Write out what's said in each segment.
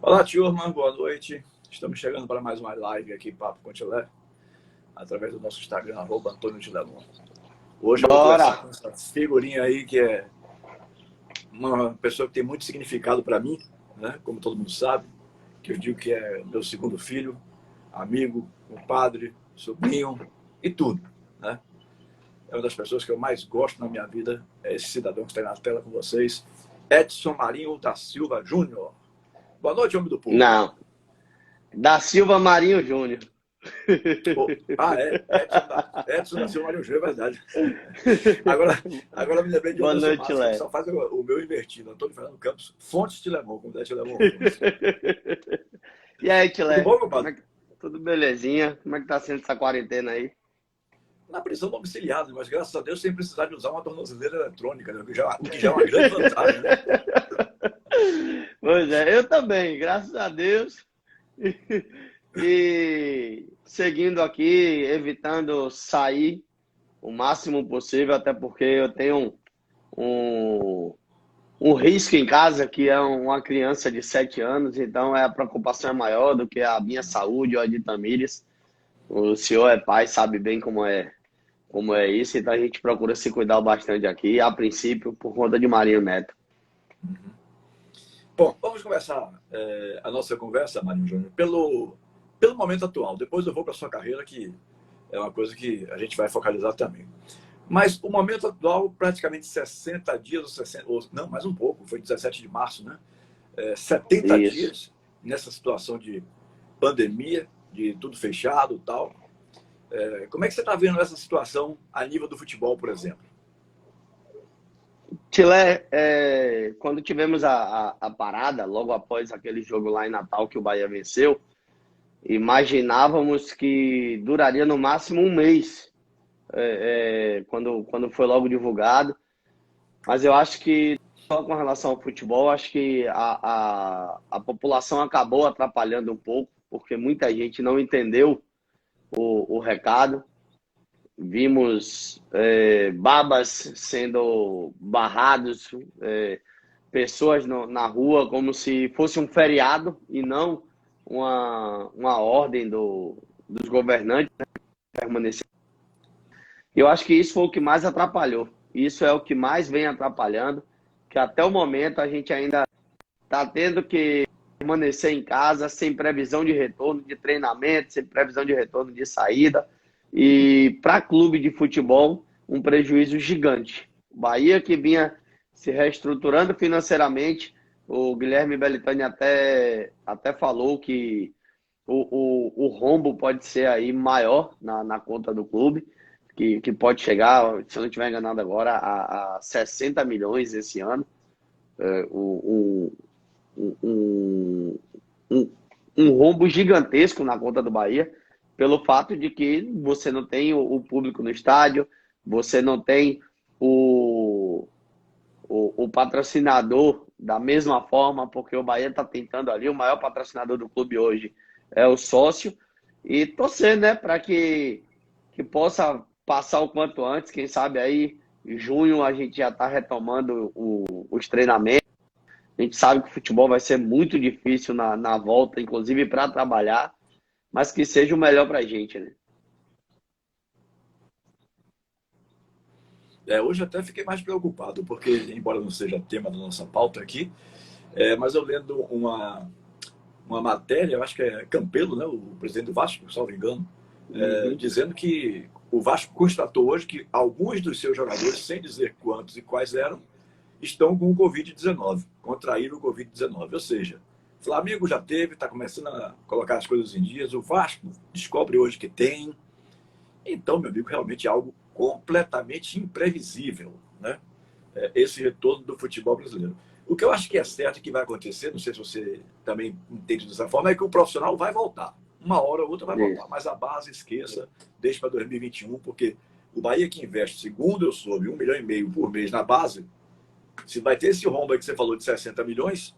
Olá, turma, boa noite. Estamos chegando para mais uma live aqui, Papo com Tilé, através do nosso Instagram, @AntônioTilemon. Hoje eu vou conversar com essa figurinha aí, que é uma pessoa que tem muito significado para mim, né? Como todo mundo sabe, que eu digo que é meu segundo filho, amigo, compadre, sobrinho e tudo, né? É uma das pessoas que eu mais gosto na minha vida, é esse cidadão que está aí na tela com vocês, Edson Marinho da Silva Júnior. Boa noite, homem do povo. Não, da Silva Marinho Júnior. Edson da Silva Marinho Júnior, é verdade. Agora me lembrei de Boa uma noite, máscara, que Léo. só faz o meu invertido. Antônio Fernando Campos, Fontes Tilemon, como é Tilemon. E aí, Tudo Tilé? bom, compadre? Tudo belezinha? Como é que tá sendo essa quarentena aí? Na prisão domiciliar, mas graças a Deus sem precisar de usar uma tornozeleira eletrônica, né? O que já é uma grande vantagem, né? Pois é, eu também, graças a Deus. E seguindo aqui, evitando sair o máximo possível, até porque eu tenho um risco em casa, que é uma criança de 7 anos, então a preocupação é maior do que a minha saúde ou a de Tamires. O senhor é pai, sabe bem como é isso, então a gente procura se cuidar bastante aqui, a princípio, por conta de Marinho Neto. Bom, vamos começar a nossa conversa, Marinho Júnior, pelo momento atual. Depois eu vou para a sua carreira, que é uma coisa que a gente vai focalizar também. Mas o momento atual, praticamente 60 dias, não, mais um pouco, foi 17 de março, né? 70 Isso. dias nessa situação de pandemia, de tudo fechado e tal. Como é que você está vendo essa situação a nível do futebol, por exemplo? Tilé, quando tivemos a parada, logo após aquele jogo lá em Natal que o Bahia venceu, imaginávamos que duraria no máximo um mês, quando foi logo divulgado. Mas eu acho que, só com relação ao futebol, acho que a população acabou atrapalhando um pouco, porque muita gente não entendeu o recado. Vimos babas sendo barrados, pessoas na rua como se fosse um feriado e não uma ordem dos governantes, né, permanecer. Eu acho que isso foi o que mais atrapalhou. Isso é o que mais vem atrapalhando, que até o momento a gente ainda está tendo que permanecer em casa sem previsão de retorno de treinamento, sem previsão de retorno de saída. E para clube de futebol, um prejuízo gigante. O Bahia, que vinha se reestruturando financeiramente, o Guilherme Belitani até falou que o rombo pode ser aí maior na conta do clube, que pode chegar, se eu não estiver enganado agora, a 60 milhões esse ano. Um rombo gigantesco na conta do Bahia, pelo fato de que você não tem o público no estádio, você não tem o patrocinador da mesma forma, porque o Bahia está tentando ali, o maior patrocinador do clube hoje é o sócio, e torcer, né, para que possa passar o quanto antes, quem sabe aí em junho a gente já está retomando os treinamentos. A gente sabe que o futebol vai ser muito difícil na volta, inclusive para trabalhar, mas que seja o melhor para a gente, né? Hoje até fiquei mais preocupado, porque, embora não seja tema da nossa pauta aqui, mas eu lendo uma matéria, eu acho que é Campelo, né, o presidente do Vasco, salvo engano, dizendo que o Vasco constatou hoje que alguns dos seus jogadores, sem dizer quantos e quais eram, estão com o Covid-19, contraíram o Covid-19. Ou seja, o Flamengo já teve, está começando a colocar as coisas em dias, o Vasco descobre hoje que tem. Então, meu amigo, realmente é algo completamente imprevisível, né? Esse retorno do futebol brasileiro. O que eu acho que é certo e que vai acontecer, não sei se você também entende dessa forma, é que o profissional vai voltar. Uma hora ou outra vai voltar, mas a base esqueça, deixa para 2021, porque o Bahia que investe, segundo eu soube, 1,5 milhão por mês na base, se vai ter esse rombo aí que você falou de 60 milhões,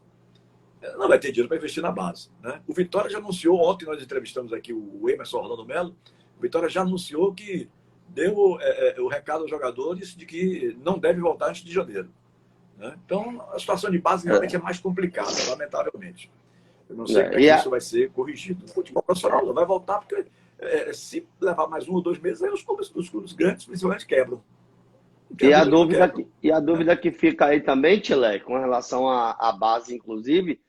não vai ter dinheiro para investir na base, né? O Vitória já anunciou, ontem nós entrevistamos aqui o Emerson Orlando Melo, o Vitória já anunciou que deu o recado aos jogadores de que não deve voltar antes de janeiro, né? Então, a situação de base realmente é mais complicada, lamentavelmente. Eu não sei como é que isso vai ser corrigido. O futebol profissional não vai voltar, porque se levar mais 1 ou 2 meses, aí os clubes grandes, principalmente, quebram. E a dúvida que fica aí também, Tilé, com relação à base, inclusive,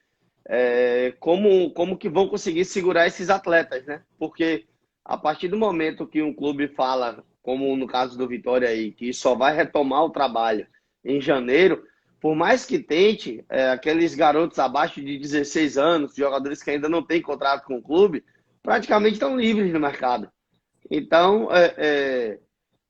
como que vão conseguir segurar esses atletas, né? Porque a partir do momento que um clube fala, como no caso do Vitória aí, que só vai retomar o trabalho em janeiro, por mais que tente, aqueles garotos abaixo de 16 anos, jogadores que ainda não têm contrato com o clube, praticamente estão livres no mercado. Então,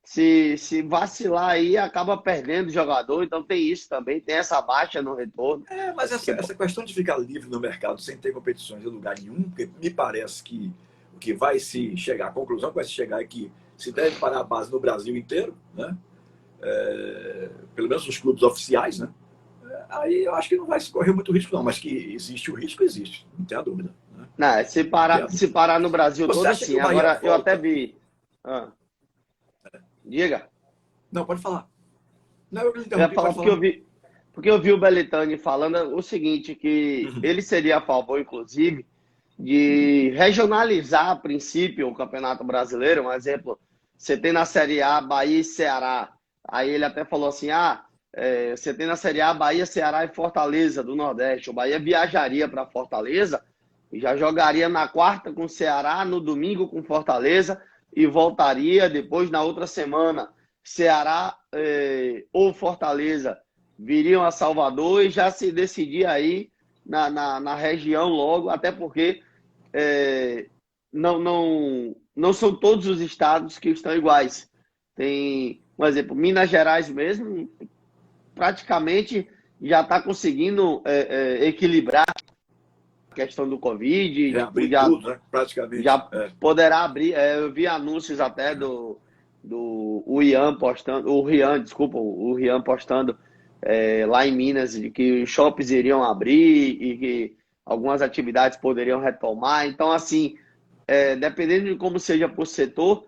se vacilar aí, acaba perdendo o jogador. Então tem isso também, tem essa baixa no retorno. Mas essa questão de ficar livre no mercado sem ter competições em lugar nenhum, porque me parece que o que vai se chegar, a conclusão que vai se chegar é que se deve parar a base no Brasil inteiro, né? Pelo menos os clubes oficiais, né? Aí eu acho que não vai se correr muito risco, não, mas que existe o risco, existe, não tem a dúvida. Né? Não, se parar no Brasil todo, sim. Agora, eu até vi. Diga. Não, pode falar. Não, eu ia falar porque eu vi o Belitani falando o seguinte, que ele seria a favor, inclusive, de regionalizar a princípio o Campeonato Brasileiro. Um exemplo, você tem na Série A Bahia e Ceará. Aí ele até falou assim, você tem na Série A Bahia, Ceará e Fortaleza do Nordeste. O Bahia viajaria para Fortaleza e já jogaria na quarta com o Ceará, no domingo com Fortaleza e voltaria depois na outra semana. Ceará ou Fortaleza viriam a Salvador e já se decidia aí na região logo, até porque não são todos os estados que estão iguais. Tem, por exemplo, Minas Gerais mesmo, praticamente já está conseguindo equilibrar a questão do Covid. Tudo, né? Praticamente. Já poderá abrir. Eu vi anúncios até do Rian postando, o Rian postando lá em Minas, de que os shoppings iriam abrir e que algumas atividades poderiam retomar. Então, assim, dependendo de como seja por setor,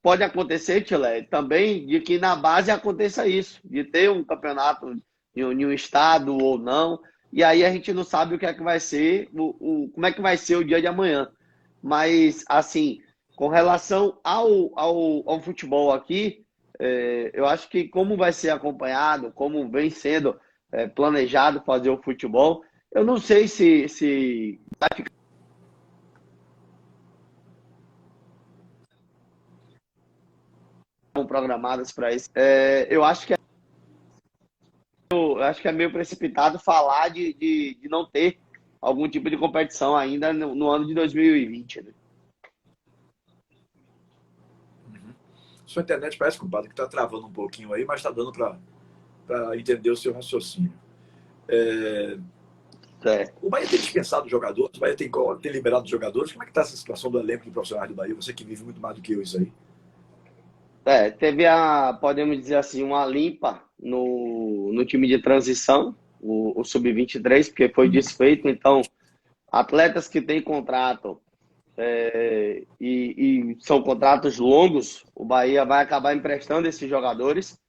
pode acontecer, Tilé, também de que na base aconteça isso, de ter um campeonato em um estado ou não, e aí a gente não sabe o que é que vai ser, como é que vai ser o dia de amanhã. Mas, assim, com relação ao futebol aqui, eu acho que como vai ser acompanhado, como vem sendo planejado fazer o futebol, eu não sei se vai ficar programadas para isso. Eu acho que é meio precipitado falar de não ter algum tipo de competição ainda no ano de 2020, né? Sua internet parece, compadre, que está travando um pouquinho aí, mas está dando para entender o seu raciocínio. O Bahia tem dispensado jogadores? O Bahia tem liberado jogadores? Como é que está essa situação do elenco de profissionais do Bahia? Você que vive muito mais do que eu isso aí. Teve podemos dizer assim, uma limpa no time de transição, o Sub-23, porque foi desfeito. Então, atletas que têm contrato e são contratos longos, o Bahia vai acabar emprestando esses jogadores,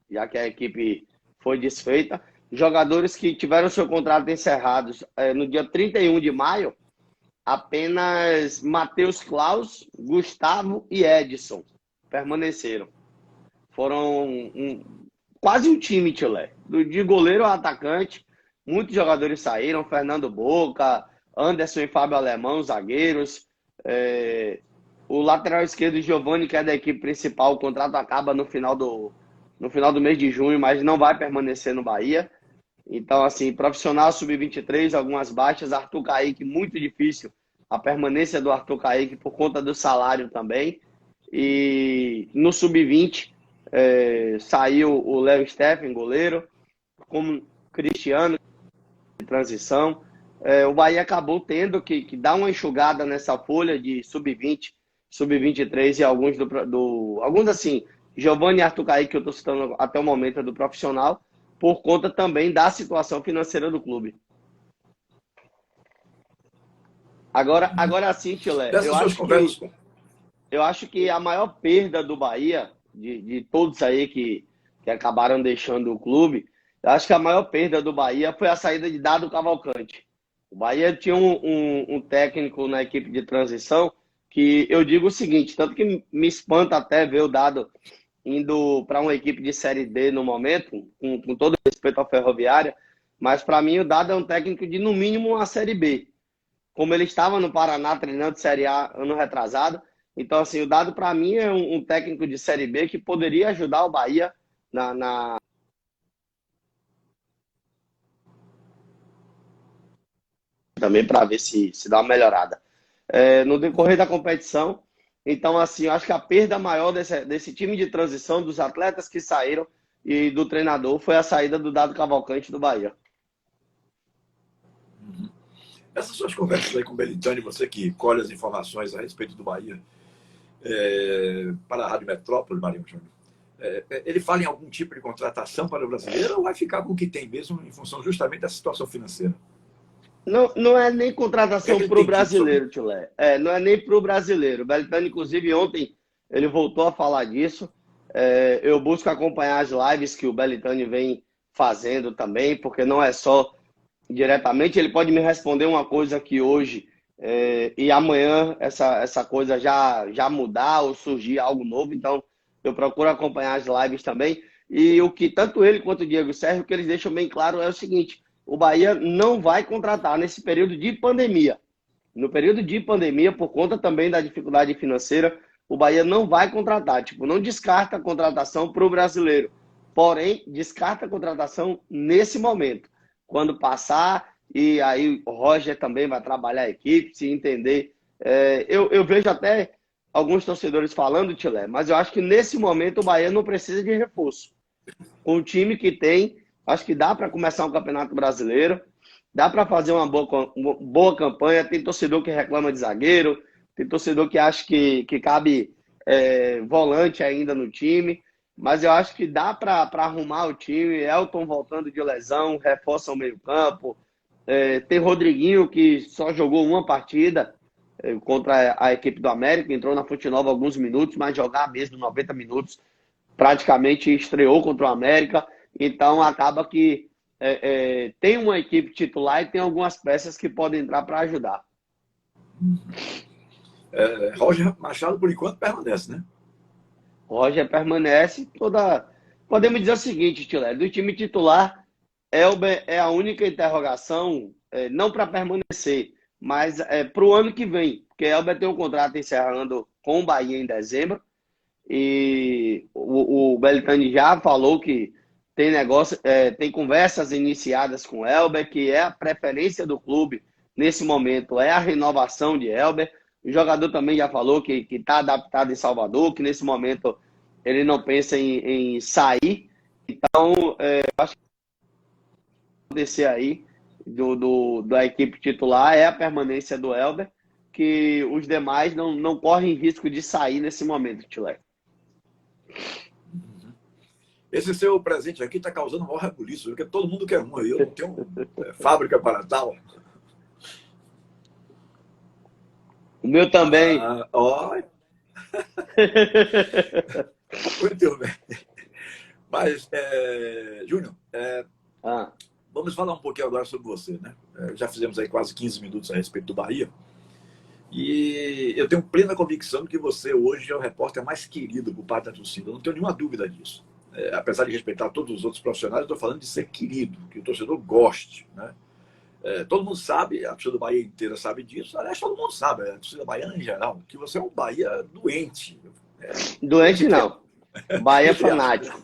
já que a equipe foi desfeita. Jogadores que tiveram seu contrato encerrados no dia 31 de maio, apenas Matheus Klaus, Gustavo e Edson permaneceram. Foram quase um time, Tilé. De goleiro a atacante, muitos jogadores saíram, Fernando Boca, Anderson e Fábio Alemão, zagueiros. O lateral esquerdo, Giovani, que é da equipe principal, o contrato acaba no final do mês de junho, mas não vai permanecer no Bahia. Então, assim, profissional Sub-23, algumas baixas. Arthur Kaique, muito difícil a permanência do Arthur Kaique por conta do salário também. E no Sub-20 saiu o Léo Steffen, goleiro, como Cristiano, de transição. O Bahia acabou tendo que dar uma enxugada nessa folha de Sub-20, Sub-23 e alguns assim, Giovani e Arthur Kaique, que eu estou citando até o momento, do profissional, por conta também da situação financeira do clube. Agora sim, Tilé, eu acho que a maior perda do Bahia, de todos aí que acabaram deixando o clube, eu acho que a maior perda do Bahia foi a saída de Dado Cavalcante. O Bahia tinha um técnico na equipe de transição que eu digo o seguinte, tanto que me espanta até ver o Dado indo para uma equipe de Série D no momento, com todo respeito à Ferroviária, mas para mim o Dado é um técnico de no mínimo uma Série B. Como ele estava no Paraná treinando Série A ano retrasado, então assim, o Dado para mim é um técnico de Série B que poderia ajudar o Bahia também para ver se dá uma melhorada. No decorrer da competição, então assim, eu acho que a perda maior desse time de transição, dos atletas que saíram e do treinador, foi a saída do Dado Cavalcante do Bahia. Essas suas conversas aí com o Belintani, você que colhe as informações a respeito do Bahia para a Rádio Metrópole, Marinho Júnior, ele fala em algum tipo de contratação para o brasileiro ou vai ficar com o que tem mesmo em função justamente da situação financeira? Não é nem contratação para o brasileiro, Tilé. Não é nem para o brasileiro. O Belintani, inclusive, ontem ele voltou a falar disso. Eu busco acompanhar as lives que o Belintani vem fazendo também, porque não é só diretamente. Ele pode me responder uma coisa aqui hoje e amanhã essa coisa já mudar ou surgir algo novo. Então, eu procuro acompanhar as lives também. E o que tanto ele quanto o Diego Sérgio, o que eles deixam bem claro é o seguinte: o Bahia não vai contratar nesse período de pandemia. No período de pandemia, por conta também da dificuldade financeira, o Bahia não vai contratar. Tipo, não descarta a contratação para o brasileiro. Porém, descarta a contratação nesse momento. Quando passar, e aí o Roger também vai trabalhar a equipe, se entender. Eu vejo até alguns torcedores falando, Tilé, mas eu acho que nesse momento o Bahia não precisa de reforço. Com o time que tem, acho que dá para começar um campeonato brasileiro, dá para fazer uma boa campanha. Tem torcedor que reclama de zagueiro, tem torcedor que acha que cabe volante ainda no time, mas eu acho que dá para arrumar o time. Elton voltando de lesão, reforça o meio-campo. Tem Rodriguinho, que só jogou uma partida contra a equipe do América, entrou na Fonte Nova alguns minutos, mas jogar mesmo 90 minutos, praticamente estreou contra o América. Então acaba que tem uma equipe titular e tem algumas peças que podem entrar para ajudar. Roger Machado, por enquanto, permanece, né? Roger permanece. Podemos dizer o seguinte, Tilé, do time titular, Elber é a única interrogação, não para permanecer, mas para o ano que vem, porque Elber tem um contrato encerrando com o Bahia em dezembro, e o Belintani já falou que tem tem conversas iniciadas com o Elber, que é a preferência do clube nesse momento, é a renovação de Elber. O jogador também já falou que está adaptado em Salvador, que nesse momento ele não pensa em sair. Então, acho que acontecer aí da equipe titular é a permanência do Elber, que os demais não correm risco de sair nesse momento, Tilé. Esse seu presente aqui está causando maior rebuliço, porque todo mundo quer um aí. Eu não tenho fábrica para tal. O meu também. Muito bem. Mas, Júnior, vamos falar um pouquinho agora sobre você, né? Já fizemos aí quase 15 minutos a respeito do Bahia. E eu tenho plena convicção que você hoje é o repórter mais querido por parte da torcida. Eu não tenho nenhuma dúvida disso. Apesar de respeitar todos os outros profissionais, eu estou falando de ser querido, que o torcedor goste, né? Todo mundo sabe, a torcida do Bahia inteira sabe disso. Aliás, todo mundo sabe, a torcida baiana em geral, que você é um Bahia doente. Doente não. Bahia fanático.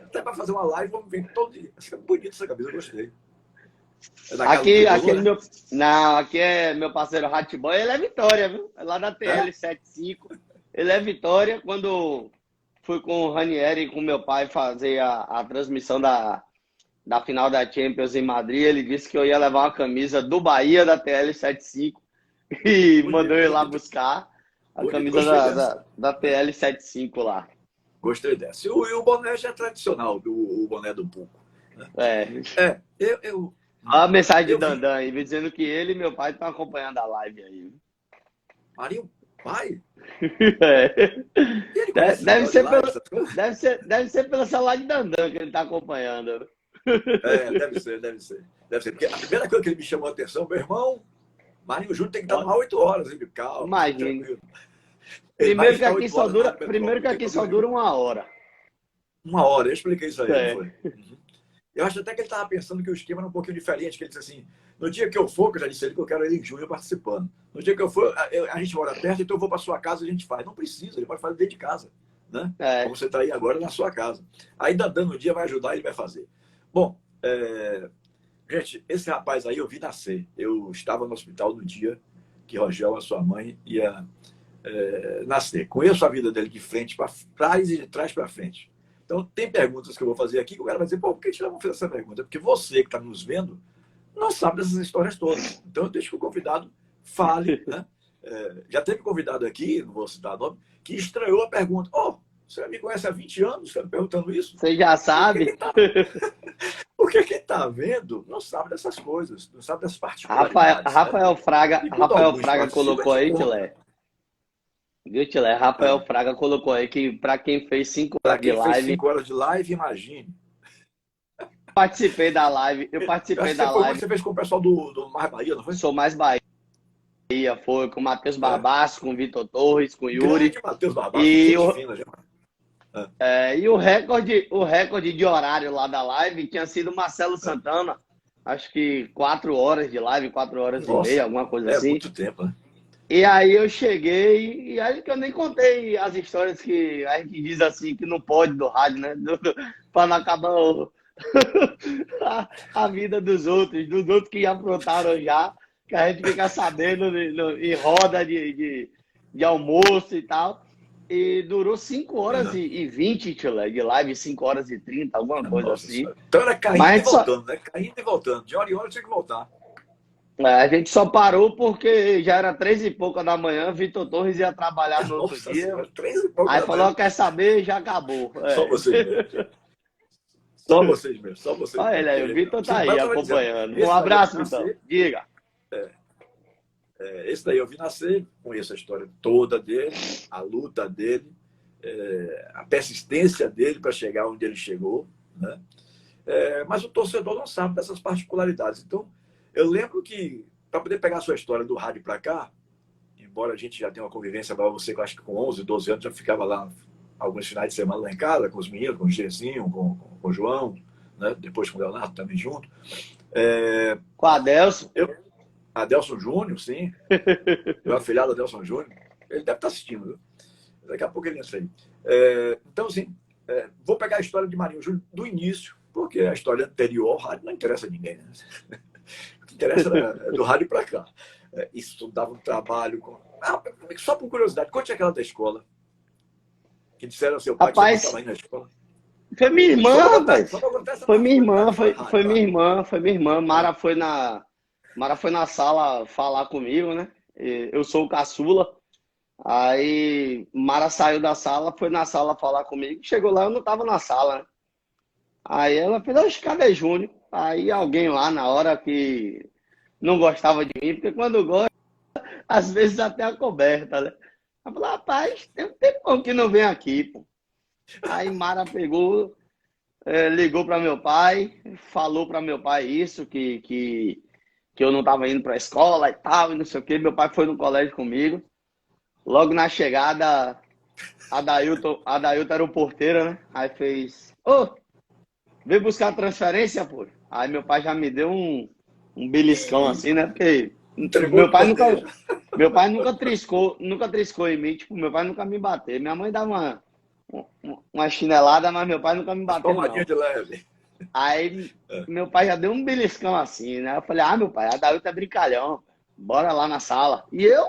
Até para fazer uma live, vamos ver todo dia. Fica bonito essa camisa, eu gostei. Aqui é meu parceiro Hatboy, ele é Vitória, viu? É lá da TL75. Ele é Vitória. Quando fui com o Ranieri e com meu pai fazer a transmissão da final da Champions em Madrid, ele disse que eu ia levar uma camisa do Bahia da TL75 e mandou eu ir lá buscar a camisa da TL75 lá. Gostei dessa. E o boné já é tradicional, o boné do Puco. Né? A mensagem de Dandan aí, dizendo que ele e meu pai estão acompanhando a live aí. Marinho, pai? Deve ser pelo celular de Dandan que ele está acompanhando. Deve ser, deve ser. Deve ser. Porque a primeira coisa que ele me chamou a atenção, meu irmão, Marinho Júnior tem que estar mais 8 horas. Ele, calma, fique Imagine. tranquilo. Ele vai ficar Primeiro 8 horas na Rádio primeiro Metrópole, que não tem aqui só problema dura nenhum. 1 hora. 1 hora, eu expliquei isso a ele, É. foi. Uhum. Eu acho até que ele estava pensando que o esquema era um pouquinho diferente, que ele disse assim, no dia que eu for, que eu já disse a ele que eu quero ele em junho participando. No dia que eu for, a gente mora perto, então eu vou para sua casa e a gente faz. Não precisa, ele pode fazer dentro de casa, né? É. Como você está aí agora na sua casa. Aí dando o dia vai ajudar, ele vai fazer. Bom, gente, esse rapaz aí eu vi nascer. Eu estava no hospital no dia que Rogel, a sua mãe, ia nascer. Conheço a vida dele de frente para trás e de trás para frente. Então, tem perguntas que eu vou fazer aqui que o cara vai dizer, pô, por que a gente não fez essa pergunta? Porque você que está nos vendo não sabe dessas histórias todas. Então, eu deixo que o convidado fale. Né? Já teve convidado aqui, não vou citar nome, que estranhou a pergunta. Oh, você me conhece há 20 anos, você está me perguntando isso? Você já sabe? Porque quem está vendo não sabe dessas coisas, não sabe dessas particularidades. Rafael Fraga, E quando Rafael alguns Fraga participam, colocou a gente aí, conta. Tilé. Viu, Tilé? Rafael Fraga colocou aí que para quem fez 5 Para horas de quem fez live, 5 horas de live, imagine. participei da live. Eu Eu participei acho que da foi live. você fez com o pessoal do Mar Bahia, não foi? Sou mais Bahia. Foi com o Matheus Barbaço, com o Vitor Torres, com o Yuri. Grande Matheus Barbaço, E gente fina, já. e o recorde de horário lá da live tinha sido Marcelo Santana. Acho que 4 horas de live, 4 horas e Nossa, meia, alguma coisa é assim. muito tempo, né? E aí eu cheguei, e aí que eu nem contei as histórias que a gente diz assim, que não pode do rádio, né? Para não acabar a vida dos outros que já aprontaram já, que a gente fica sabendo em roda de almoço e tal. E durou 5 horas e 20, Tchulé, de live, 5 horas e 30, alguma coisa Nossa assim. senhora. Então era caindo Mas a e gente só, voltando, né? Caindo e voltando. De hora em hora tinha que voltar. a gente só parou porque já era 3 e pouca da manhã, Vitor Torres ia trabalhar no outro Nossa dia. senhora, 3 e pouco Aí da falou, manhã. quer saber? Já acabou. Só vocês mesmo. Só vocês mesmo, só vocês Olha ele mesmo. aí, o Vitor tá Sim, mas aí eu tava dizendo, acompanhando. Um esse daí eu vi abraço, então. nascer, Diga. esse daí eu vi nascer, conheço a história toda dele, a luta dele, a persistência dele para chegar onde ele chegou, né? Mas o torcedor não sabe dessas particularidades. Então, eu lembro que, para poder pegar a sua história do rádio para cá, embora a gente já tenha uma convivência, você que eu acho que com 11, 12 anos já ficava lá alguns finais de semana lá em casa, com os meninos, com o Gezinho, com o João, né? Depois com o Leonardo também junto. Com a Adelson. Adelson Júnior, sim. Meu afilhado Adelson Júnior. Ele deve estar assistindo, viu? Daqui a pouco ele entra aí. Então, assim, vou pegar a história de Marinho Júnior do início, porque a história anterior ao rádio não interessa a ninguém, né? O que interessa é do rádio para cá. Isso dava um trabalho. Só por curiosidade, conte aquela da escola. Que disseram ao seu pai que você não estava indo na escola. Foi minha irmã, rapaz. Foi minha irmã, foi minha irmã, foi minha irmã. Mara foi na sala falar comigo, né? Eu sou o caçula. Aí Mara saiu da sala, foi na sala falar comigo. Chegou lá, eu não tava na sala, né? Aí ela fez, oxe, cadê Júnior? Aí alguém lá na hora que não gostava de mim, porque quando gosta, às vezes até a coberta, né? Ela falou, rapaz, tem um tempão que não vem aqui, pô. Aí Mara pegou, ligou para meu pai, falou para meu pai isso, que eu não estava indo para a escola e tal, e não sei o quê. Meu pai foi no colégio comigo. Logo na chegada, a Dailton era o porteiro, né? Aí fez, veio buscar a transferência, pô. Aí meu pai já me deu um beliscão assim, né? Porque meu pai nunca triscou em mim, tipo, meu pai nunca me bateu. Minha mãe dava uma chinelada, mas meu pai nunca me bateu, não. De leve. Aí meu pai já deu um beliscão assim, né? Eu falei, meu pai, a Dailton é brincalhão, bora lá na sala. E eu,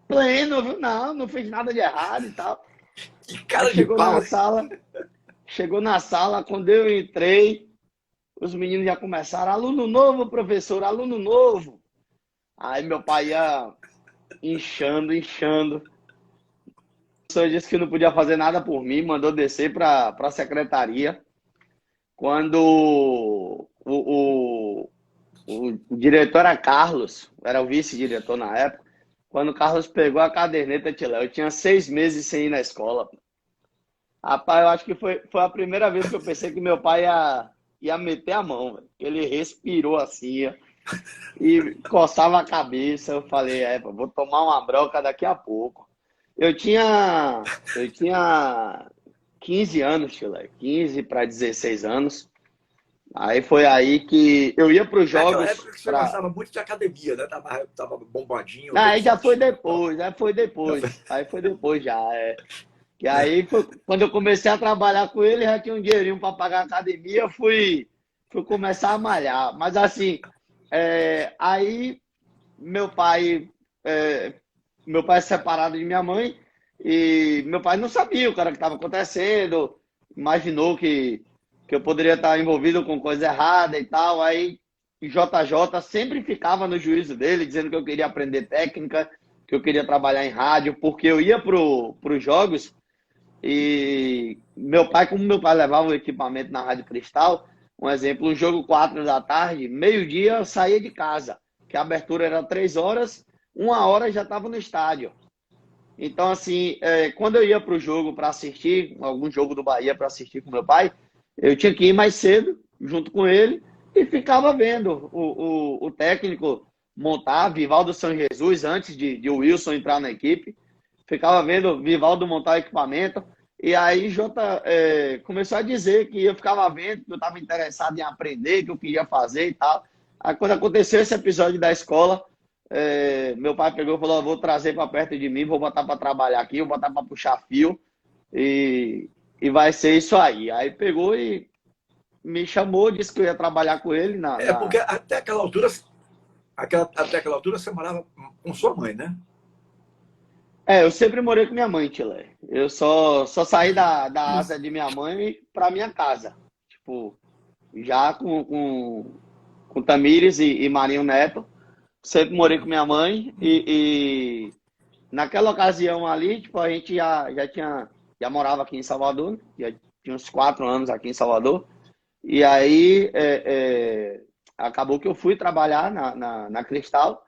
pleno, viu? Não fez nada de errado e tal. Que cara de pau. Chegou na sala, quando eu entrei, os meninos já começaram, aluno novo, professor, aluno novo. Aí meu pai ia inchando. O professor disse que não podia fazer nada por mim, mandou descer para a secretaria. Quando o diretor era Carlos, era o vice-diretor na época, quando o Carlos pegou a caderneta, eu tinha 6 meses sem ir na escola. Rapaz, eu acho que foi a primeira vez que eu pensei que meu pai ia meter a mão, velho. Ele respirou assim, ó, e coçava a cabeça. Eu falei, vou tomar uma bronca daqui a pouco. Eu tinha 15 anos, Chile, 15 para 16 anos. Aí foi aí que eu ia para os Naquela jogos época que você para. gostava muito de academia, né? Tava bombadinho, Aí tudo já foi certinho e tal. depois, aí foi depois. Aí foi depois já. E aí foi quando eu comecei a trabalhar com ele, já tinha um dinheirinho para pagar a academia, fui começar a malhar. Mas assim, aí meu pai, é, meu pai é separado de minha mãe e meu pai não sabia o que estava acontecendo, imaginou que eu poderia estar envolvido com coisa errada e tal. Aí JJ sempre ficava no juízo dele, dizendo que eu queria aprender técnica, que eu queria trabalhar em rádio, porque eu ia para os jogos e como meu pai levava o equipamento na Rádio Cristal, um exemplo, um jogo 4 da tarde, meio-dia eu saía de casa, que a abertura era 3 horas, 1 hora já estava no estádio. Então, assim, quando eu ia para o jogo para assistir, algum jogo do Bahia para assistir com meu pai, eu tinha que ir mais cedo, junto com ele, e ficava vendo o técnico montar, Vivaldo São Jesus, antes de Wilson entrar na equipe, ficava vendo Vivaldo montar o equipamento, e aí Jota começou a dizer que eu ficava vendo, que eu estava interessado em aprender, que eu queria fazer e tal. Aí quando aconteceu esse episódio da escola, meu pai pegou e falou, vou trazer para perto de mim, vou botar para trabalhar aqui, vou botar para puxar fio, e vai ser isso aí. Aí pegou e me chamou, disse que eu ia trabalhar com ele Porque até aquela altura, até aquela altura você morava com sua mãe, né? Eu sempre morei com minha mãe, Tile. Eu só saí da asa de minha mãe para minha casa. Tipo, já com Tamires e Marinho Neto. Sempre morei com minha mãe e naquela ocasião ali, tipo, a gente já morava aqui em Salvador, né? Já tinha uns 4 anos aqui em Salvador. E aí acabou que eu fui trabalhar na Cristal.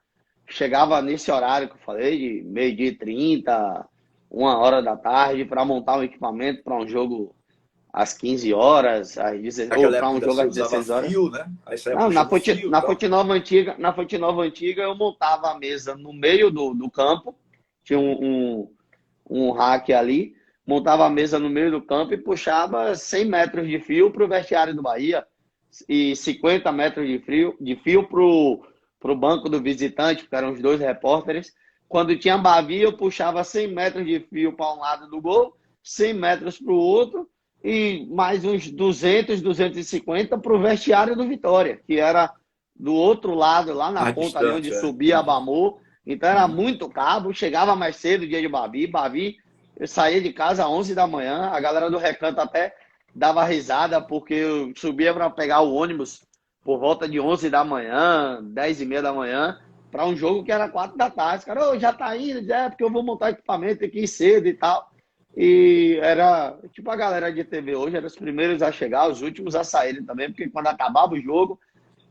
Chegava nesse horário que eu falei, de 12h30, 1 hora da tarde, para montar um equipamento para um jogo às 15 horas, ou Naquela para época um ainda jogo você às usava 16 horas. fio, né? Aí saía Não, na puxando Fonte, fio e na tal. Fonte Nova Antiga, eu montava a mesa no meio do campo, tinha um rack ali, montava a mesa no meio do campo e puxava 100 metros de fio para o vestiário do Bahia e 50 metros de fio para o banco do visitante, que eram os dois repórteres. Quando tinha Bavi, eu puxava 100 metros de fio para um lado do gol, 100 metros para o outro, e mais uns 200, 250 para o vestiário do Vitória, que era do outro lado, lá na Mais ponta ali onde distante, é. subia a Bamor. Então era muito cabo, chegava mais cedo o dia de Bavi, eu saía de casa às 11 da manhã, a galera do Recanto até dava risada, porque eu subia para pegar o ônibus por volta de 11 da manhã, 10h30 da manhã, para um jogo que era 4 da tarde. Cara, já tá indo, porque eu vou montar equipamento, tem que ir cedo e tal. E era, tipo, a galera de TV hoje, eram os primeiros a chegar, os últimos a saírem também, porque quando acabava o jogo,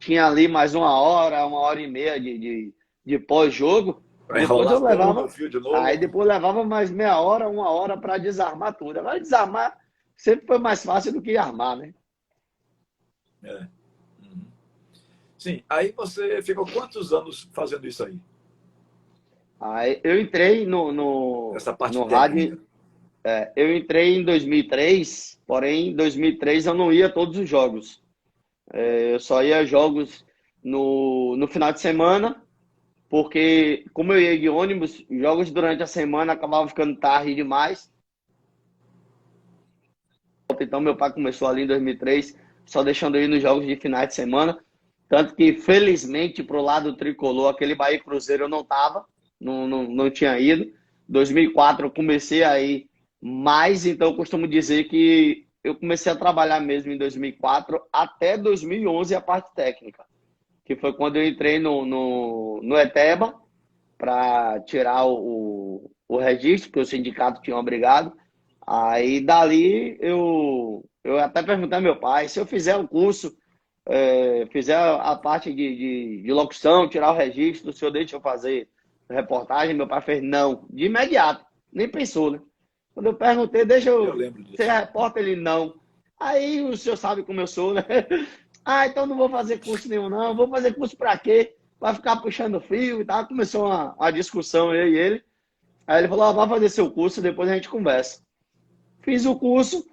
tinha ali mais 1 hora, 1 hora e meia de pós-jogo. Para Depois enrolar eu todo o levava, fio de aí novo. depois levava mais meia hora, 1 hora para desarmar tudo. Agora desarmar sempre foi mais fácil do que armar, né? É. Uhum. Sim, aí você ficou quantos anos fazendo isso aí? Aí eu entrei no, no, Essa parte no rádio, técnica? eu entrei em 2003, porém em 2003 eu não ia a todos os jogos. Eu só ia a jogos no final de semana, porque como eu ia de ônibus, jogos durante a semana acabavam ficando tarde demais. Então meu pai começou ali em 2003, só deixando eu ir nos jogos de finais de semana. Tanto que, felizmente, pro lado tricolor, aquele Bahia e Cruzeiro eu não tava, não tinha ido. 2004 eu comecei a ir mais, então eu costumo dizer que eu comecei a trabalhar mesmo em 2004 até 2011 a parte técnica, que foi quando eu entrei no Eteba para tirar o registro, que o sindicato tinha obrigado. Aí dali eu até perguntei ao meu pai, se eu fizer o curso, fizer a parte de locução, tirar o registro, o senhor deixa eu fazer reportagem? Meu pai fez não, de imediato, nem pensou, né? Quando eu perguntei, deixa Eu eu lembro ser disso. repórter, ele não. Aí o senhor sabe como eu sou, né? Ah, então não vou fazer curso nenhum, não. Vou fazer curso pra quê? Vai ficar puxando fio e tal. Começou uma discussão, eu e ele. Aí ele falou, vai fazer seu curso, depois a gente conversa. Fiz o curso,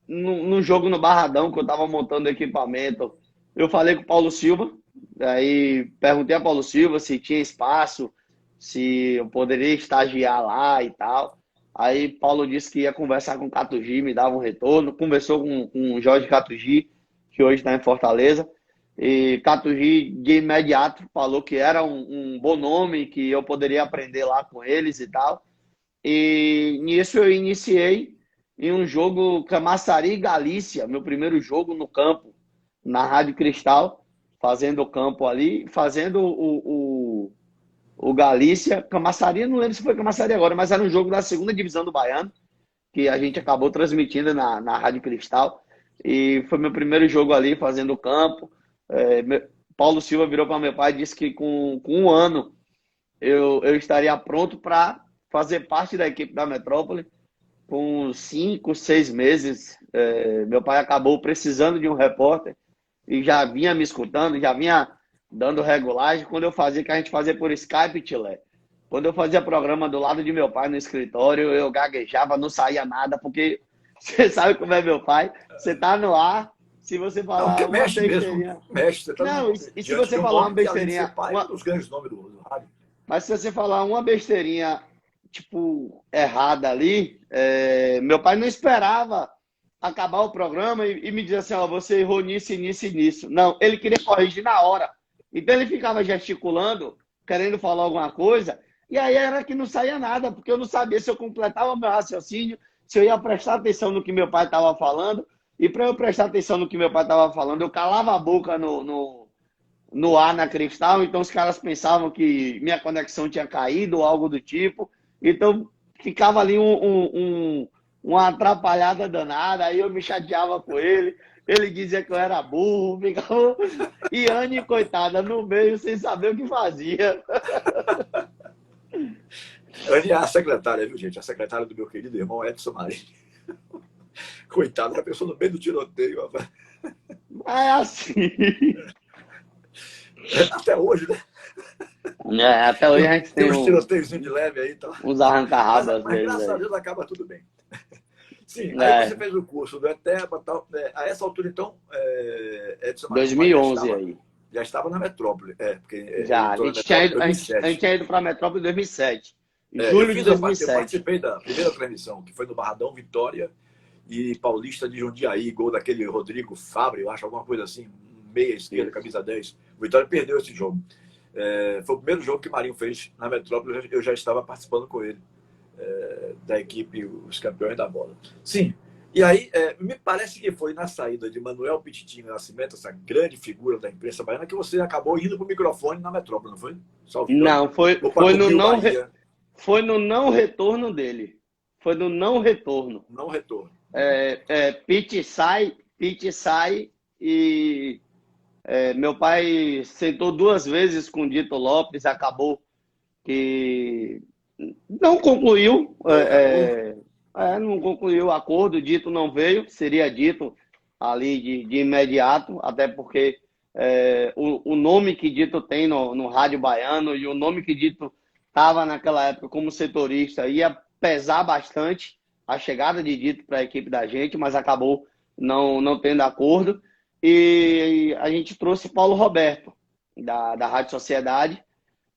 no jogo no Barradão, que eu tava montando equipamento. Eu falei com o Paulo Silva, aí perguntei a Paulo Silva se tinha espaço, se eu poderia estagiar lá e tal. Aí Paulo disse que ia conversar com o Catugi, me dava um retorno. Conversou com o Jorge Catugi, que hoje está em Fortaleza. E Catugi, de imediato, falou que era um bom nome, que eu poderia aprender lá com eles e tal. E nisso eu iniciei em um jogo Camaçari e Galícia, meu primeiro jogo no campo, na Rádio Cristal, fazendo o campo ali, fazendo o Galícia. Camaçari, não lembro se foi Camaçari agora, mas era um jogo da segunda divisão do Baiano, que a gente acabou transmitindo na Rádio Cristal. E foi meu primeiro jogo ali, fazendo o campo. Paulo Silva virou para meu pai e disse que com um ano eu estaria pronto para fazer parte da equipe da Metrópole. Com 5, 6 meses, meu pai acabou precisando de um repórter e já vinha me escutando, já vinha dando regulagem. Quando eu fazia, que a gente fazia por Skype, Tilé. Quando eu fazia programa do lado de meu pai no escritório, eu gaguejava, não saía nada, porque você sabe como é meu pai. Você tá no ar, se você falar Não, uma mexe besteirinha... mesmo, mexe. Você tá Não, e se diante você de um falar uma nome que, além de ser besteirinha... pai, é um dos grandes nomes do rádio. Mas se você falar uma besteirinha, tipo, errada ali, meu pai não esperava acabar o programa e me dizer assim, ó, você errou nisso, nisso e nisso. Não, ele queria corrigir na hora. Então ele ficava gesticulando, querendo falar alguma coisa, e aí era que não saía nada, porque eu não sabia se eu completava meu raciocínio, se eu ia prestar atenção no que meu pai estava falando, e para eu prestar atenção no que meu pai estava falando, eu calava a boca no ar na Cristal, então os caras pensavam que minha conexão tinha caído ou algo do tipo, então ficava ali uma atrapalhada danada, aí eu me chateava com ele dizia que eu era burro, ficava... E Anne, coitada, no meio, sem saber o que fazia. Anne é a secretária, viu, gente? A secretária do meu querido irmão Edson Marinho. Coitada, a pessoa no meio do tiroteio. Rapaz. É assim. Até hoje, né? Até hoje a gente tem uns tiroteios de leve aí. Então... uns arranca-rabos às mas vezes. Graças a Deus acaba tudo bem. Sim, aí você fez o curso do ETEBA e tal. A essa altura, então, Edson Marinho 2011 aí. Já estava na Metrópole. Porque, já, a gente tinha ido para a Metrópole em 2007. Julho de 2007. Eu participei da primeira transmissão, que foi no Barradão, Vitória e Paulista de Jundiaí, gol daquele Rodrigo Fabre, eu acho, alguma coisa assim, meia esquerda, camisa 10. O Vitória perdeu esse jogo. Foi o primeiro jogo que o Marinho fez na Metrópole, eu já estava participando com ele, da equipe Os Campeões da Bola. Sim, e aí me parece que foi na saída de Manuel Pititinho Nascimento, essa grande figura da imprensa baiana, que você acabou indo para o microfone na Metrópole, não foi? Não, foi no não retorno dele. Foi no não retorno. Não retorno. Pete sai e meu pai sentou 2 vezes com o Dito Lopes, acabou que não concluiu, não concluiu o acordo, o Dito não veio, seria dito ali de imediato, até porque o nome que Dito tem no rádio baiano e o nome que Dito estava naquela época como setorista ia pesar bastante a chegada de Dito para a equipe da gente, mas acabou não tendo acordo. E a gente trouxe Paulo Roberto, da Rádio Sociedade,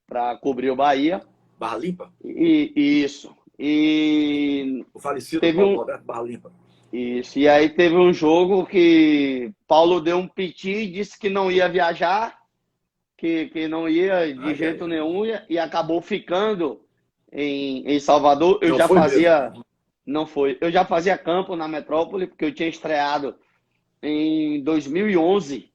para cobrir o Bahia. Barra Limpa? Isso. E o falecido Paulo Roberto Barra Limpa. Isso. E aí teve um jogo que Paulo deu um piti, disse que não ia viajar, que não ia de jeito nenhum, e acabou ficando em Salvador. Eu já fazia... Não foi. Eu já fazia campo na Metrópole, porque eu tinha estreado em 2011.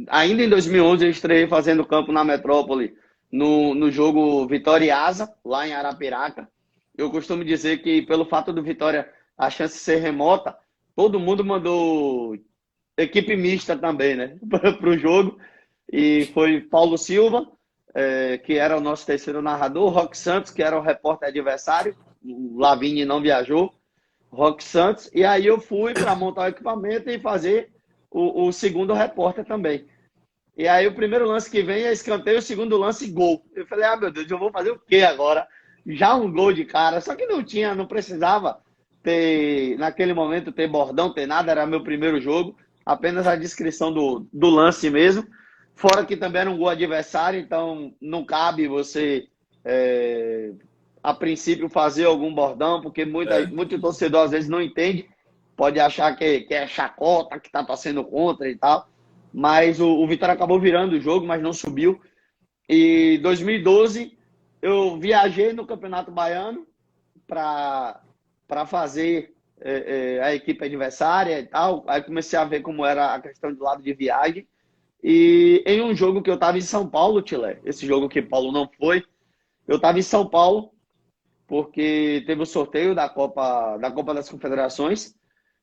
Ainda em 2011 eu estreiei fazendo campo na Metrópole no jogo Vitória e Asa, lá em Arapiraca. Eu costumo dizer que pelo fato do Vitória a chance ser remota, todo mundo mandou equipe mista também, né? Para o jogo. E foi Paulo Silva, que era o nosso terceiro narrador, Roque Santos, que era o repórter adversário, o Lavigne não viajou, Roque Santos, e aí eu fui para montar o equipamento e fazer o segundo repórter também. E aí o primeiro lance que vem é escanteio, o segundo lance, gol. Eu falei, ah, meu Deus, eu vou fazer o quê agora? Já um gol de cara, só que não precisava ter, naquele momento, ter bordão, ter nada, era meu primeiro jogo, apenas a descrição do lance mesmo. Fora que também era um gol adversário, então não cabe você, a princípio, fazer algum bordão, porque muito torcedor às vezes não entende, pode achar que é chacota, que tá torcendo contra e tal. Mas o Vitória acabou virando o jogo, mas não subiu. E 2012 eu viajei no Campeonato Baiano para fazer a equipe adversária e tal. Aí comecei a ver como era a questão do lado de viagem. E em um jogo que eu estava em São Paulo, Tilé, esse jogo que Paulo não foi, eu estava em São Paulo porque teve o sorteio da Copa das Confederações.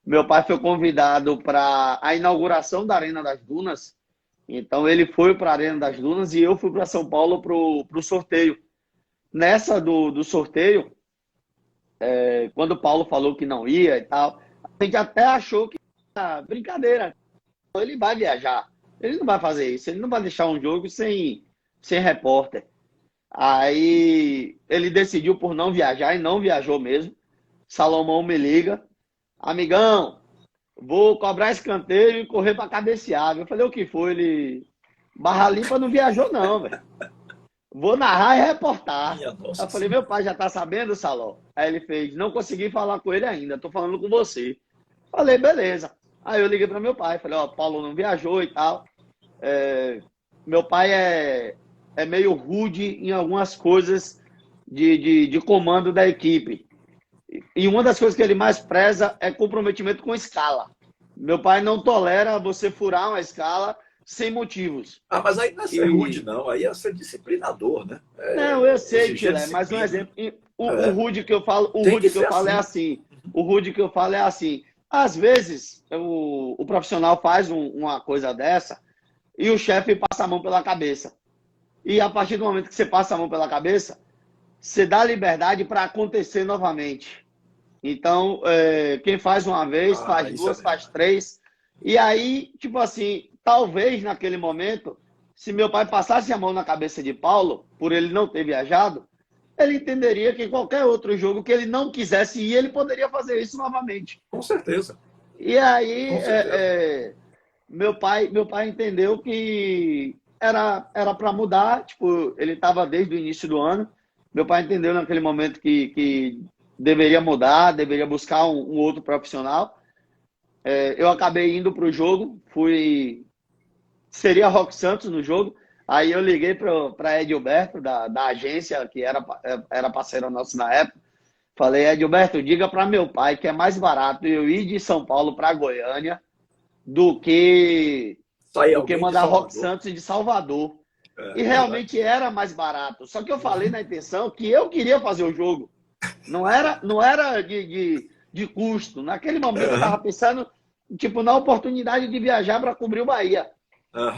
Meu pai foi convidado para a inauguração da Arena das Dunas. Então ele foi para a Arena das Dunas e eu fui para São Paulo para o sorteio. Nessa do sorteio, quando o Paulo falou que não ia e tal, a gente até achou que era brincadeira. Ele vai viajar. Ele não vai fazer isso. Ele não vai deixar um jogo sem repórter. Aí ele decidiu por não viajar e não viajou mesmo. Salomão me liga. Amigão, vou cobrar escanteio e correr para cabecear. Eu falei, o que foi? Ele... Barra Limpa não viajou não, velho. Vou narrar e reportar. Eu falei, meu pai já tá sabendo, Saló? Aí ele fez, não consegui falar com ele ainda, tô falando com você. Falei, beleza. Aí eu liguei para meu pai, falei, ó, Paulo não viajou e tal. Meu pai é meio rude em algumas coisas de comando da equipe. E uma das coisas que ele mais preza é comprometimento com escala. Meu pai não tolera você furar uma escala sem motivos. Ah, mas aí não é ser rude, não. Aí é ser disciplinador, né? Não, eu sei, Tilé, mas um exemplo. O rude que eu falo, é assim. O rude que eu falo é assim. Às vezes, o profissional faz uma coisa dessa e o chefe passa a mão pela cabeça. E a partir do momento que você passa a mão pela cabeça, você dá liberdade para acontecer novamente. Então, quem faz uma vez, faz duas, faz três. E aí, tipo assim, talvez naquele momento, se meu pai passasse a mão na cabeça de Paulo, por ele não ter viajado, ele entenderia que em qualquer outro jogo que ele não quisesse ir, ele poderia fazer isso novamente. Com certeza. E aí, meu pai entendeu que era para mudar. Tipo, ele estava desde o início do ano. Meu pai entendeu naquele momento que deveria mudar, deveria buscar um outro profissional. Eu acabei indo para o jogo, seria Roque Santos no jogo. Aí eu liguei para Edilberto, da agência, que era parceiro nosso na época. Falei, Edilberto, diga para meu pai que é mais barato eu ir de São Paulo para Goiânia do que mandar Roque Santos de Salvador. E realmente era mais barato. Só que eu falei na intenção que eu queria fazer o jogo. Não era de custo. Naquele momento eu estava pensando tipo, na oportunidade de viajar para cobrir o Bahia.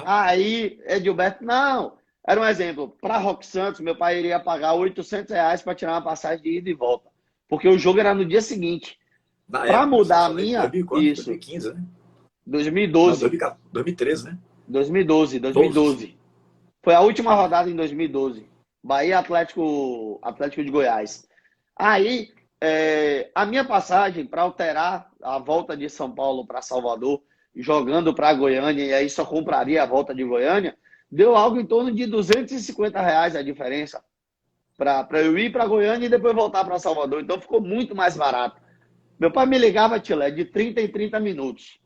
Aí, Edilberto, não. Era um exemplo. Para Roque Santos, meu pai iria pagar R$800 para tirar uma passagem de ida e volta. Porque o jogo era no dia seguinte. Para mudar a minha... 2004, isso. 2015, né? 2012. Não, 2013, né? 2012. Foi a última rodada em 2012. Bahia Atlético de Goiás. Aí, a minha passagem para alterar a volta de São Paulo para Salvador, jogando para Goiânia, e aí só compraria a volta de Goiânia, deu algo em torno de R$250 a diferença para eu ir para Goiânia e depois voltar para Salvador. Então ficou muito mais barato. Meu pai me ligava, Tilé, de 30 em 30 minutos.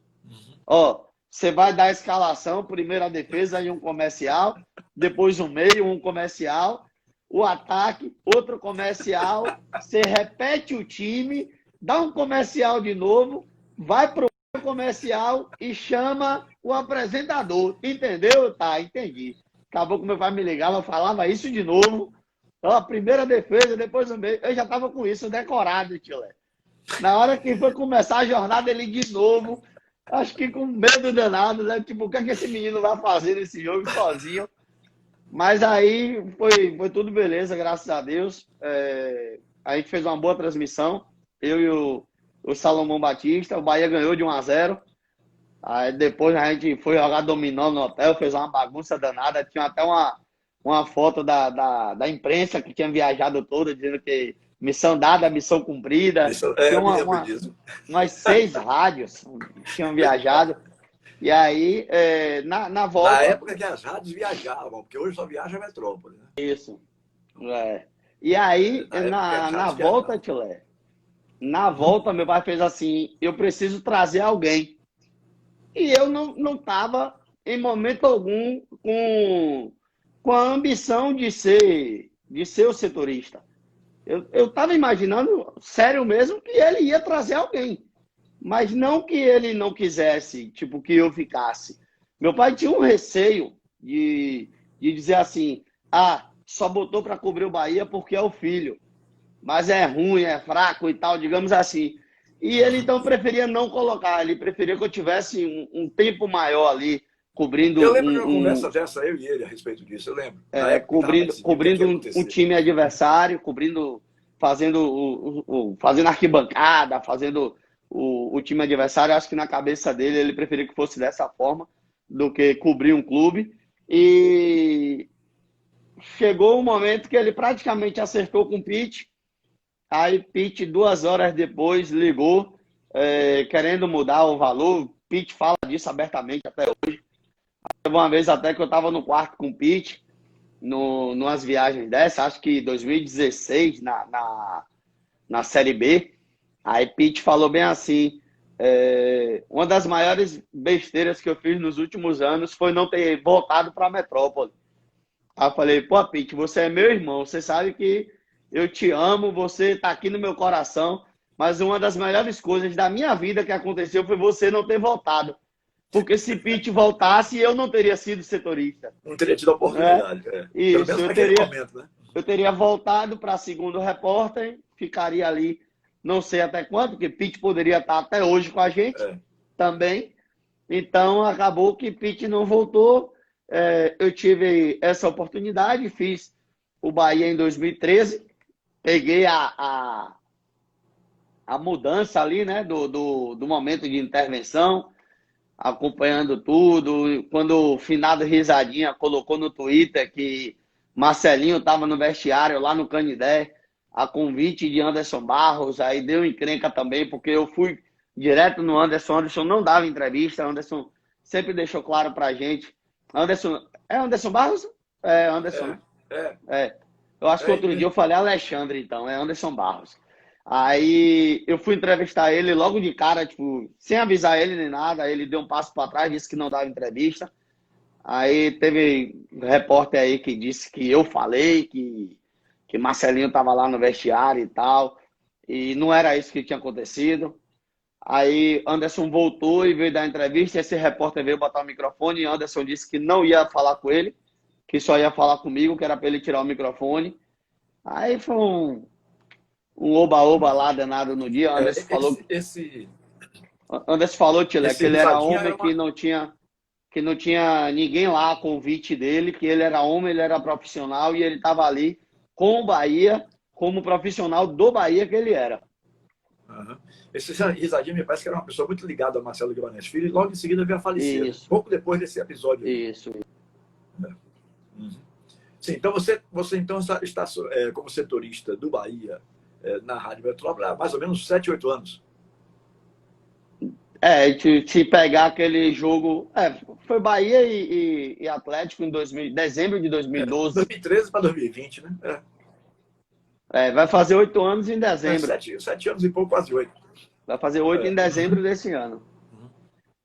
Ó, você vai dar a escalação, primeiro a defesa e um comercial, depois um meio, um comercial, o ataque, outro comercial, você repete o time, dá um comercial de novo, vai pro comercial e chama o apresentador. Entendeu? Tá, entendi. Acabou que meu pai me ligava, falava isso de novo. Ó, primeira defesa, depois o meio. Eu já tava com isso decorado, Tilé. Na hora que foi começar a jornada, ele de novo, acho que com medo danado, né? Tipo, o que é que esse menino vai fazer nesse jogo sozinho? Mas aí foi tudo beleza, graças a Deus. A gente fez uma boa transmissão. Eu o Salomão Batista, o Bahia ganhou de 1-0. Aí depois a gente foi jogar dominó no hotel, fez uma bagunça danada. Tinha até uma foto da imprensa que tinha viajado toda, dizendo que missão dada, missão cumprida. Isso, Tinha eu me lembro disso. umas 6 rádios que tinham viajado. E aí, na Na volta. época que as rádios viajavam, porque hoje só viaja a metrópole, né? Isso. E aí, Na época que as na rádios volta, viajavam. Tilé, na volta, meu pai fez assim: eu preciso trazer alguém. E eu não estava, em momento algum, com a ambição de ser o setorista. Eu estava imaginando, sério mesmo, que ele ia trazer alguém. Mas não que ele não quisesse, tipo, que eu ficasse. Meu pai tinha um receio de dizer assim: ah, só botou para cobrir o Bahia porque é o filho. Mas é ruim, é fraco e tal, digamos assim. E ele então preferia não colocar, ele preferia que eu tivesse um tempo maior ali, cobrindo Eu lembro de uma conversa dessa, eu e ele, a respeito disso, eu lembro. Na época que estava para decidir o que cobrindo ia um acontecer. time adversário, fazendo arquibancada, fazendo o time adversário. Acho que na cabeça dele ele preferia que fosse dessa forma do que cobrir um clube. E chegou um momento que ele praticamente acertou com o Pitt. Aí Pitt, 2 horas depois, ligou, querendo mudar o valor. Pitt fala disso abertamente até hoje. Teve uma vez até que eu estava no quarto com o Pitt, numas viagens dessas, acho que 2016, na Série B. Aí Pitt falou bem assim: uma das maiores besteiras que eu fiz nos últimos anos foi não ter voltado para a metrópole. Aí eu falei: pô, Pitt, você é meu irmão, você sabe que eu te amo, você está aqui no meu coração, mas uma das melhores coisas da minha vida que aconteceu foi você não ter voltado. Porque se Pitt voltasse, eu não teria sido setorista. Não teria tido a Né? oportunidade. Pelo Isso, menos naquele momento, né? eu teria voltado para segundo repórter, ficaria ali não sei até quanto, porque Pitt poderia estar até hoje com a gente também. Então, acabou que Pitt não voltou. Eu tive essa oportunidade, fiz o Bahia em 2013, peguei a mudança ali, né, do momento de intervenção, acompanhando tudo. Quando o finado Risadinha colocou no Twitter que Marcelinho estava no vestiário lá no Canidé, a convite de Anderson Barros, aí deu encrenca também, porque eu fui direto no Anderson. Anderson não dava entrevista, Anderson sempre deixou claro pra gente. Anderson Barros? É Anderson, né? Eu acho que outro dia eu falei Alexandre, então, é Anderson Barros. Aí eu fui entrevistar ele logo de cara, tipo, sem avisar ele nem nada. Aí ele deu um passo para trás, disse que não dava entrevista. Aí teve um repórter aí que disse que eu falei que Marcelinho estava lá no vestiário e tal. E não era isso que tinha acontecido. Aí Anderson voltou e veio dar entrevista. Esse repórter veio botar o microfone e Anderson disse que não ia falar com ele, que só ia falar comigo, que era para ele tirar o microfone. Aí foi um oba-oba lá danado no dia. Anderson falou, Tilé, que ele era homem, que não tinha ninguém lá a convite dele, que ele era homem, ele era profissional e ele estava ali com o Bahia, como profissional do Bahia que ele era. Uhum. Esse Risadinha me parece que era uma pessoa muito ligada a Marcelo Guimarães Filho e logo em seguida veio a falecer. Isso. Pouco depois desse episódio. Isso. Uhum. Sim, então você então está como setorista do Bahia na Rádio Metrópole há mais ou menos 7, 8 anos. Se pegar aquele jogo... foi Bahia e Atlético em dezembro de 2012. 2013 para 2020, né? Vai fazer 8 anos em dezembro. 7 anos e pouco, quase 8. Vai fazer 8 em dezembro desse ano.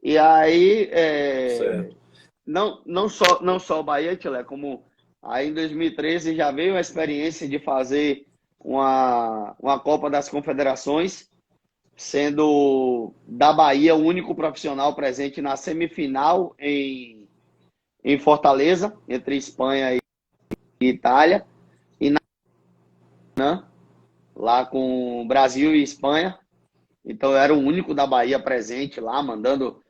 E aí, não só o Bahia, Tilé, como aí em 2013 já veio a experiência de fazer uma Copa das Confederações, sendo da Bahia o único profissional presente na semifinal em Fortaleza, entre Espanha e Itália, e lá com Brasil e Espanha. Então eu era o único da Bahia presente lá, mandando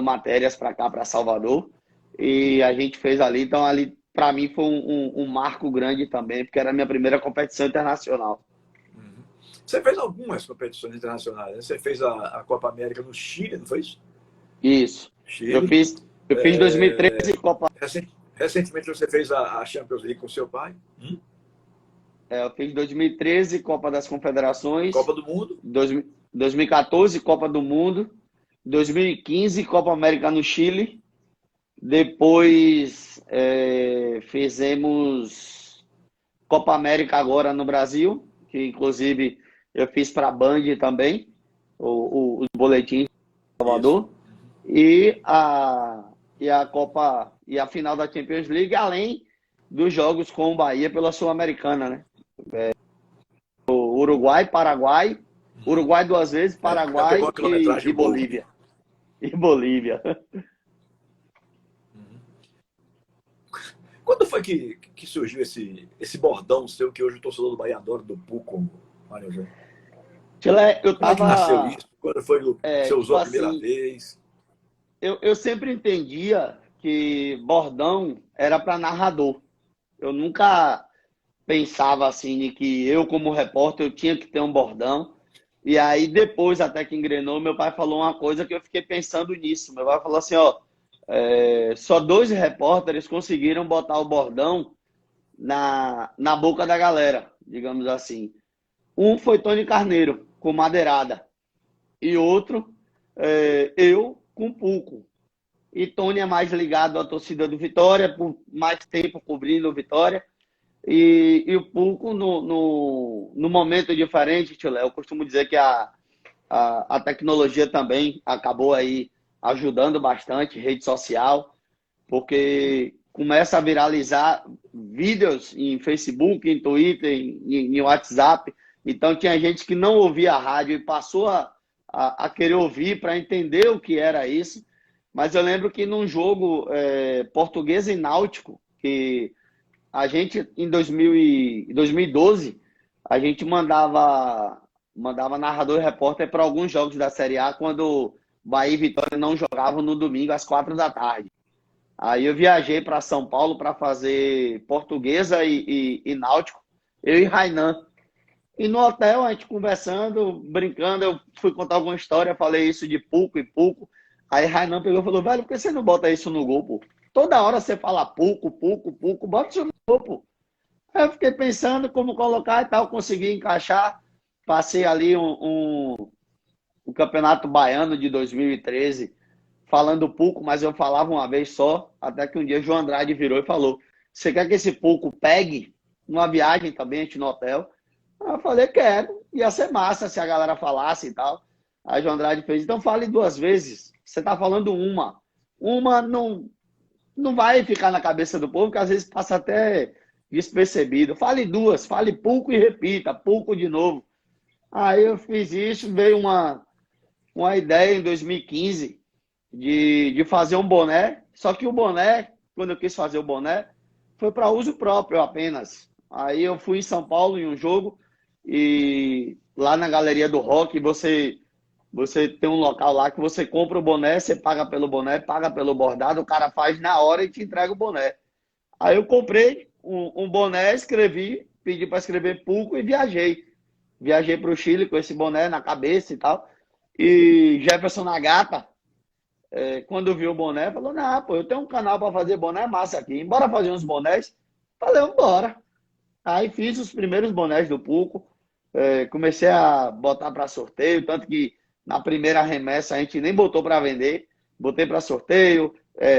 matérias para cá, para Salvador. E a gente fez ali. Então ali, para mim, foi um marco grande também, porque era a minha primeira competição internacional. Você fez algumas competições internacionais, né? Você fez a Copa América no Chile, não foi isso? Isso. Eu Chile. fiz, eu fiz 2013 Copa. Recentemente você fez a Champions League com seu pai. Eu fiz 2013 Copa das Confederações, Copa do Mundo. 2014 Copa do Mundo, 2015 Copa América no Chile. Depois fizemos Copa América agora no Brasil, que inclusive eu fiz para a Band também, os boletins de Salvador, e a Copa e a final da Champions League, além dos jogos com o Bahia pela Sul-Americana, né? O Uruguai, Paraguai, Uruguai 2 vezes, Paraguai e Bolívia. E Bolívia. Quando foi que surgiu esse bordão seu que hoje o torcedor do Bahia adora, do Puco, Mário José? Eu Como é que tava. nasceu isso? Quando foi que você usou a Tipo primeira assim, vez? eu sempre entendia que bordão era para narrador. Eu nunca pensava assim de que eu, como repórter, eu tinha que ter um bordão. E aí, depois, até que engrenou, meu pai falou uma coisa que eu fiquei pensando nisso. Meu pai falou assim, ó, só 2 repórteres conseguiram botar o bordão na boca da galera, digamos assim. Um foi Tony Carneiro, com Madeirada. E outro, eu, com Pulco. E Tony é mais ligado à torcida do Vitória, por mais tempo cobrindo o Vitória. E o Pulco, no momento diferente, tio Léo, eu costumo dizer que a tecnologia também acabou aí ajudando bastante, rede social, porque começa a viralizar vídeos em Facebook, em Twitter, em WhatsApp. Então tinha gente que não ouvia a rádio e passou a querer ouvir para entender o que era isso. Mas eu lembro que num jogo Portuguesa e Náutico, que a gente, em 2012, a gente mandava narrador e repórter para alguns jogos da Série A quando Bahia e Vitória não jogavam no domingo às 4 da tarde. Aí eu viajei para São Paulo para fazer Portuguesa e Náutico, eu e Rainan. E no hotel, a gente conversando, brincando, eu fui contar alguma história, falei isso de Pulco e Pulco. Aí Rainan pegou e falou, velho, por que você não bota isso no gol, pô? Toda hora você fala Pulco, Pulco, Pulco, bota isso no gol, pô. Aí eu fiquei pensando como colocar e tal, consegui encaixar. Passei ali o Campeonato Baiano de 2013 falando Pulco, mas eu falava uma vez só, até que um dia João Andrade virou e falou, você quer que esse Pulco pegue numa viagem também, a gente no hotel? Aí eu falei, quero. Ia ser massa se a galera falasse e tal. Aí João Andrade fez, então fale 2 vezes. Você tá falando uma. Uma não vai ficar na cabeça do povo, que às vezes passa até despercebido. Fale 2, fale Pulco e repita, Pulco de novo. Aí eu fiz isso, veio uma ideia em 2015 de fazer um boné, só que o boné, quando eu quis fazer o boné, foi para uso próprio apenas. Aí eu fui em São Paulo em um jogo e lá na Galeria do Rock você tem um local lá que você compra o boné, você paga pelo boné, paga pelo bordado, o cara faz na hora e te entrega o boné. Aí eu comprei um boné, escrevi, pedi para escrever Pulco e viajei. Viajei para o Chile com esse boné na cabeça e tal. E Jefferson Nagata, quando viu o boné, falou, não, pô, eu tenho um canal para fazer boné massa aqui, bora fazer uns bonés? Falei, bora. Aí fiz os primeiros bonés do Pulco, comecei a botar para sorteio, tanto que na primeira remessa a gente nem botou para vender, botei para sorteio,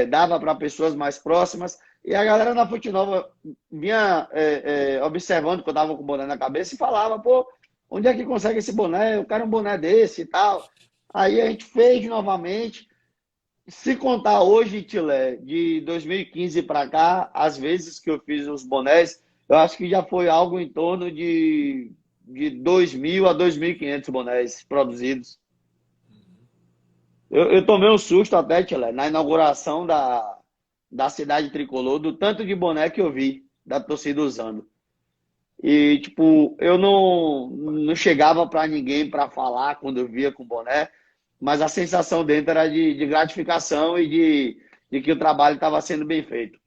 dava para pessoas mais próximas, e a galera na Fonte Nova vinha observando que eu tava com o boné na cabeça e falava, pô, onde é que consegue esse boné? Eu quero um boné desse e tal. Aí a gente fez novamente. Se contar hoje, Tilé, de 2015 para cá, as vezes que eu fiz os bonés, eu acho que já foi algo em torno de 2.000 a 2.500 bonés produzidos. Eu tomei um susto até, Tilé, na inauguração da cidade tricolor, do tanto de boné que eu vi da torcida usando. E, tipo, eu não chegava para ninguém para falar quando eu via com boné, mas a sensação dentro era de gratificação e de que o trabalho estava sendo bem feito.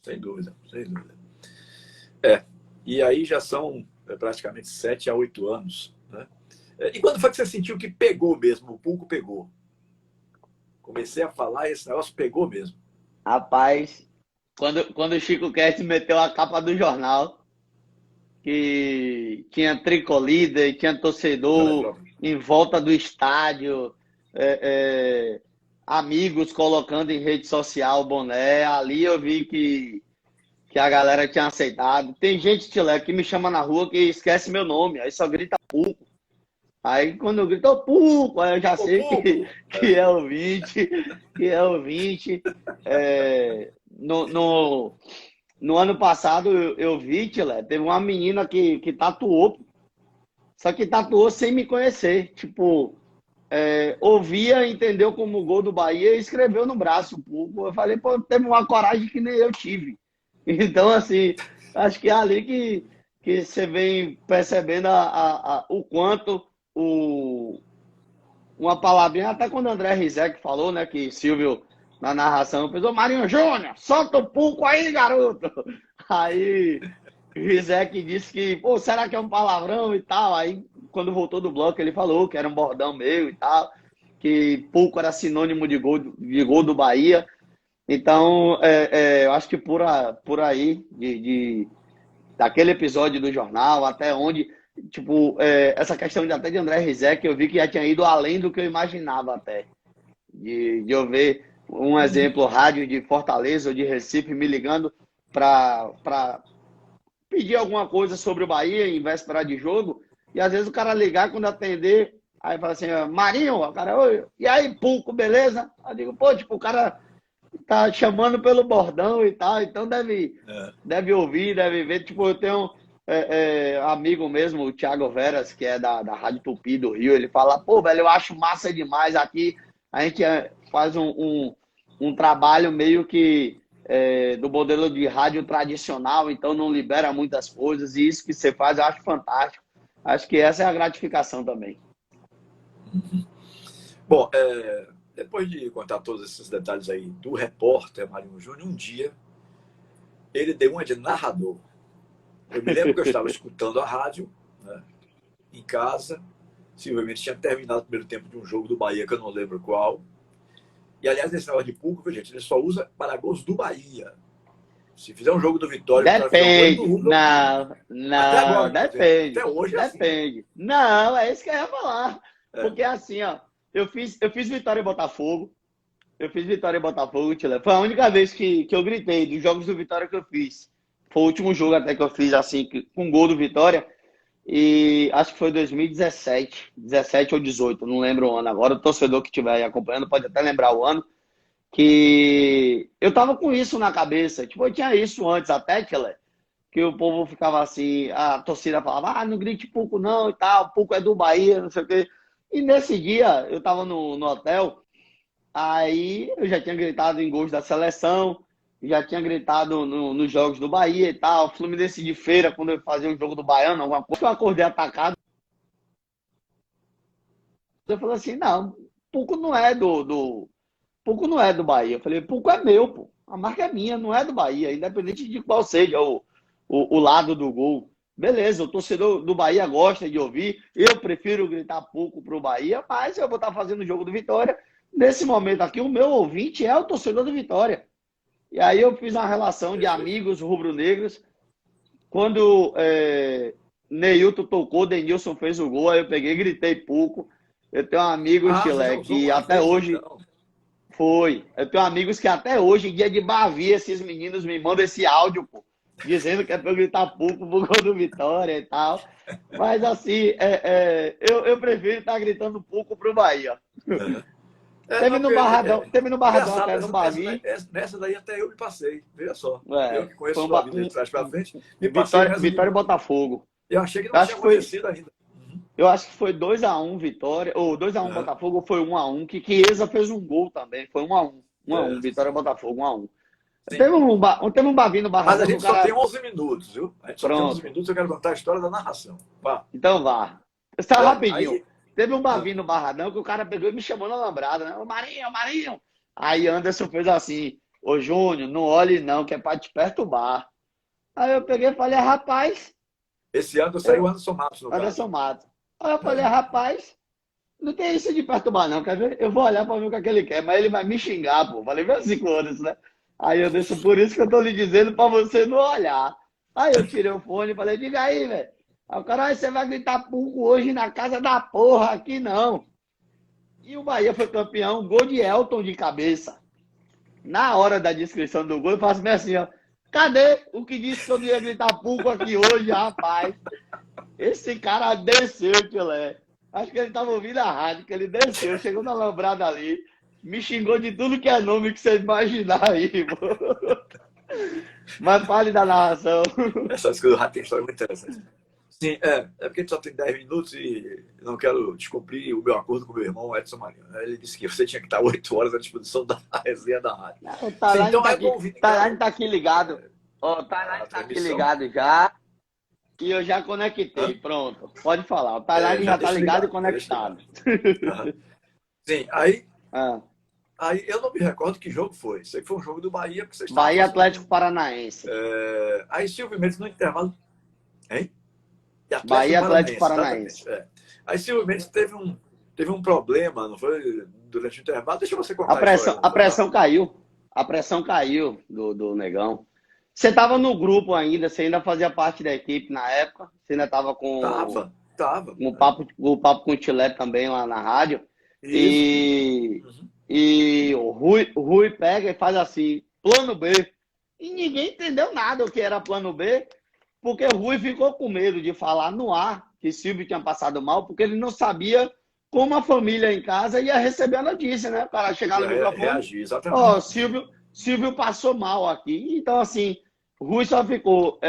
Sem dúvida, sem dúvida. E aí já são praticamente 7 a 8 anos. Né? E quando foi que você sentiu que pegou mesmo? O pulco pegou? Comecei a falar e esse negócio pegou mesmo. Rapaz, quando o Chico Cast meteu a capa do jornal, que tinha tricolíder, tinha torcedor em volta do estádio, amigos colocando em rede social o boné, ali eu vi que a galera tinha aceitado. Tem gente, Tilé, que me chama na rua que esquece meu nome, aí só grita Pulco. Aí quando eu grito Pulco, aí eu já sei que é o 20, que é o 20. No ano passado eu vi, Tilé, teve uma menina que tatuou, só que tatuou sem me conhecer. Tipo, ouvia, entendeu como gol do Bahia e escreveu no braço. Eu falei, pô, teve uma coragem que nem eu tive. Então, assim, acho que é ali que você vem percebendo o quanto uma palavrinha, até quando o André Rizek falou, né, que Silvio, na narração, pensou, Marinho Júnior, solta o Pulco aí, garoto! Aí o Rizek disse que, pô, será que é um palavrão e tal? Aí, quando voltou do bloco, ele falou que era um bordão meu e tal, que Pulco era sinônimo de gol do Bahia. Então, eu acho que por aí, daquele episódio do jornal, até onde, tipo, essa questão até de André Rizek, eu vi que já tinha ido além do que eu imaginava até. De eu ver um exemplo, rádio de Fortaleza ou de Recife me ligando para pedir alguma coisa sobre o Bahia em véspera de jogo, e às vezes o cara ligar, quando atender, aí fala assim, Marinho, o cara, oi, e aí, Pulco, beleza? Eu digo, pô, tipo, o cara tá chamando pelo bordão e tal, então deve ouvir, deve ver. Tipo, eu tenho amigo mesmo, o Thiago Veras, que é da Rádio Tupi do Rio, ele fala, pô, velho, eu acho massa demais aqui, a gente faz um trabalho meio que do modelo de rádio tradicional, então não libera muitas coisas, e isso que você faz eu acho fantástico. Acho que essa é a gratificação também. Bom, depois de contar todos esses detalhes aí do repórter Marinho Júnior, um dia ele deu uma de narrador. Eu me lembro que eu estava escutando a rádio, né, em casa, possivelmente tinha terminado o primeiro tempo de um jogo do Bahia, que eu não lembro qual. E, aliás, esse negócio de Pulco, gente, ele só usa para gols do Bahia. Se fizer um jogo do Vitória, depende. o cara até agora, Depende. até hoje é Depende. Assim. Não, é isso que eu ia falar. Porque assim, ó, eu fiz Vitória e Botafogo. Eu fiz Vitória e Botafogo, Tila. Foi a única vez que eu gritei dos jogos do Vitória que eu fiz. Foi o último jogo até que eu fiz, assim, com gol do Vitória. E acho que foi 2017, 17 ou 18, não lembro o ano agora. O torcedor que estiver aí acompanhando pode até lembrar o ano. Que eu tava com isso na cabeça. Tipo, eu tinha isso antes até, que o povo ficava assim, a torcida falava, não grite Pulco não e tal, Pulco é do Bahia, não sei o quê. E nesse dia, eu tava no hotel, aí eu já tinha gritado em gols da seleção, já tinha gritado nos jogos do Bahia e tal, Fluminense de feira, quando eu fazia um jogo do Baiano, alguma coisa, eu acordei atacado. Eu falei assim, não, Pulco não é Pulco não é do Bahia. Eu falei, Pulco é meu, pô. A marca é minha, não é do Bahia, independente de qual seja o lado do gol. Beleza, o torcedor do Bahia gosta de ouvir. Eu prefiro gritar Pulco pro Bahia, mas eu vou estar fazendo o jogo do Vitória. Nesse momento aqui, o meu ouvinte é o torcedor do Vitória. E aí eu fiz uma relação de amigos rubro-negros. Quando Neilton tocou, Denilson fez o gol, aí eu peguei e gritei Pulco. Eu tenho um amigo, Chile, que até hoje... Então. Foi. Eu tenho amigos que até hoje, dia de Bavi, esses meninos me mandam esse áudio, pô, dizendo que é pra eu gritar Pulco pro gol do Vitória e tal. Mas assim, eu prefiro estar gritando Pulco pro Bahia. Teve no Barradão até no Bavi. Nessa daí até eu me passei, veja só. Eu que conheço a vida de trás pra frente, me Vitória e Botafogo. Eu achei que não tinha acontecido ainda. Eu acho que foi 2x1 Vitória, ou 2x1 Botafogo, ou foi 1x1, que Chiesa fez um gol também, foi 1x1. 1x1, Vitória e Botafogo, 1x1. Teve um Bavi no Barradão. Mas a gente só tem 11 minutos, viu? A gente só tem 11 minutos, eu quero contar a história da narração. Vá. Então vá. Está rapidinho. Aí... Teve um Bavi no Barradão que o cara pegou e me chamou na lambrada, né? Ô Marinho. Aí Anderson fez assim, ô Júnior, não olhe não, que é pra te perturbar. Aí eu peguei e falei, rapaz, Esse ano saiu o Anderson Matos, no caso. Anderson Matos. Aí eu falei, rapaz, não tem isso de perturbar, não, quer ver? Eu vou olhar para ver o que ele quer, mas ele vai me xingar, pô. Falei, meus 5 anos, né? Aí eu disse, por isso que eu tô lhe dizendo para você não olhar. Aí eu tirei o fone e falei, diga aí, velho. Aí o cara, você vai gritar pouco hoje na casa da porra, aqui não. E o Bahia foi campeão, gol de Elton de cabeça. Na hora da descrição do gol, eu faço bem assim, ó. Cadê o que disse que eu não ia gritar pouco aqui hoje, rapaz? Esse cara desceu, Tilé. Acho que ele estava ouvindo a rádio, que ele desceu, chegou na lambrada ali, me xingou de tudo que é nome que você imaginar aí, pô. Mas fale da narração. Essas coisas do rádio tem história muito interessante. Sim, é porque a gente só tem 10 minutos e não quero descumprir o meu acordo com o meu irmão Edson Marinho. Ele disse que você tinha que estar 8 horas à disposição da resenha da rádio. O Tailândia então, tá aqui, tá aqui ligado. Ó, o Tailândia tá aqui ligado já. E eu já conectei, pronto. Pode falar. O Tailândia já tá ligado e conectado. Sim, aí eu não me recordo que jogo foi. Sei que foi um jogo do Bahia. Porque vocês Bahia Atlético Paranaense. Aí Silvio Mendes no intervalo. Hein? Bahia Atlético Paranaense. Aí Silvio Mendes teve um problema, não foi? Durante o intervalo. Deixa você contar a pressão caiu. A pressão caiu do Negão. Você estava no grupo ainda, você ainda fazia parte da equipe na época. Você ainda estava com. Tava. O papo com o Tilé também lá na rádio. Isso. E o Rui pega e faz assim, plano B. E ninguém entendeu nada o que era plano B, porque o Rui ficou com medo de falar no ar que Silvio tinha passado mal, porque ele não sabia como a família em casa ia receber a notícia, né? O cara chegar no microfone. Reagir, exatamente. Silvio passou mal aqui. Então, assim, o Rui só ficou,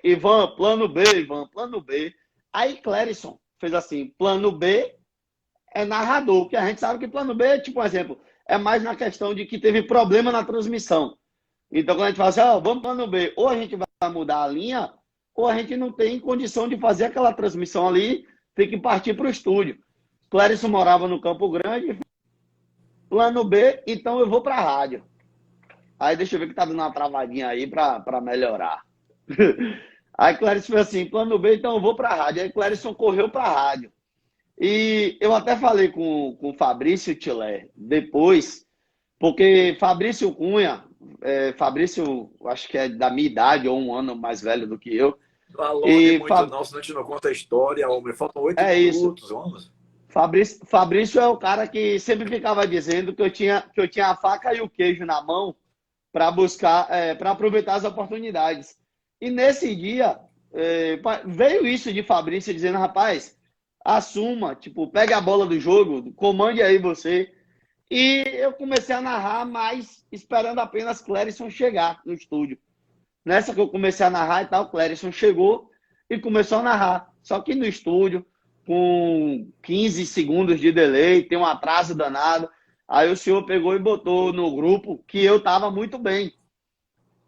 Ivan, plano B, Ivan, plano B. Aí Clérison fez assim, plano B é narrador, porque a gente sabe que plano B, tipo um exemplo, é mais na questão de que teve problema na transmissão. Então, quando a gente fala assim, vamos plano B, ou a gente vai mudar a linha, ou a gente não tem condição de fazer aquela transmissão ali, tem que partir para o estúdio. Clérison morava no Campo Grande, plano B, então eu vou para a rádio. Aí deixa eu ver que tá dando uma travadinha aí para melhorar. Aí Clérison fez assim, plano B, então eu vou para a rádio. Aí Clérison correu para a rádio. E eu até falei com o Fabrício Tilé depois, porque Fabrício Cunha, Fabrício, acho que é da minha idade, ou um ano mais velho do que eu. E muito não, senão a gente não conta a história, homem. Faltam 8 minutos, 11. Fabrício é o cara que sempre ficava dizendo que eu tinha a faca e o queijo na mão para buscar, para aproveitar as oportunidades. E nesse dia, veio isso de Fabrício dizendo, rapaz, assuma, tipo, pegue a bola do jogo, comande aí você. E eu comecei a narrar, mas esperando apenas Clérison chegar no estúdio. Nessa que eu comecei a narrar e tal, Clérison chegou e começou a narrar. Só que no estúdio, com 15 segundos de delay, tem um atraso danado. Aí o senhor pegou e botou no grupo que eu estava muito bem.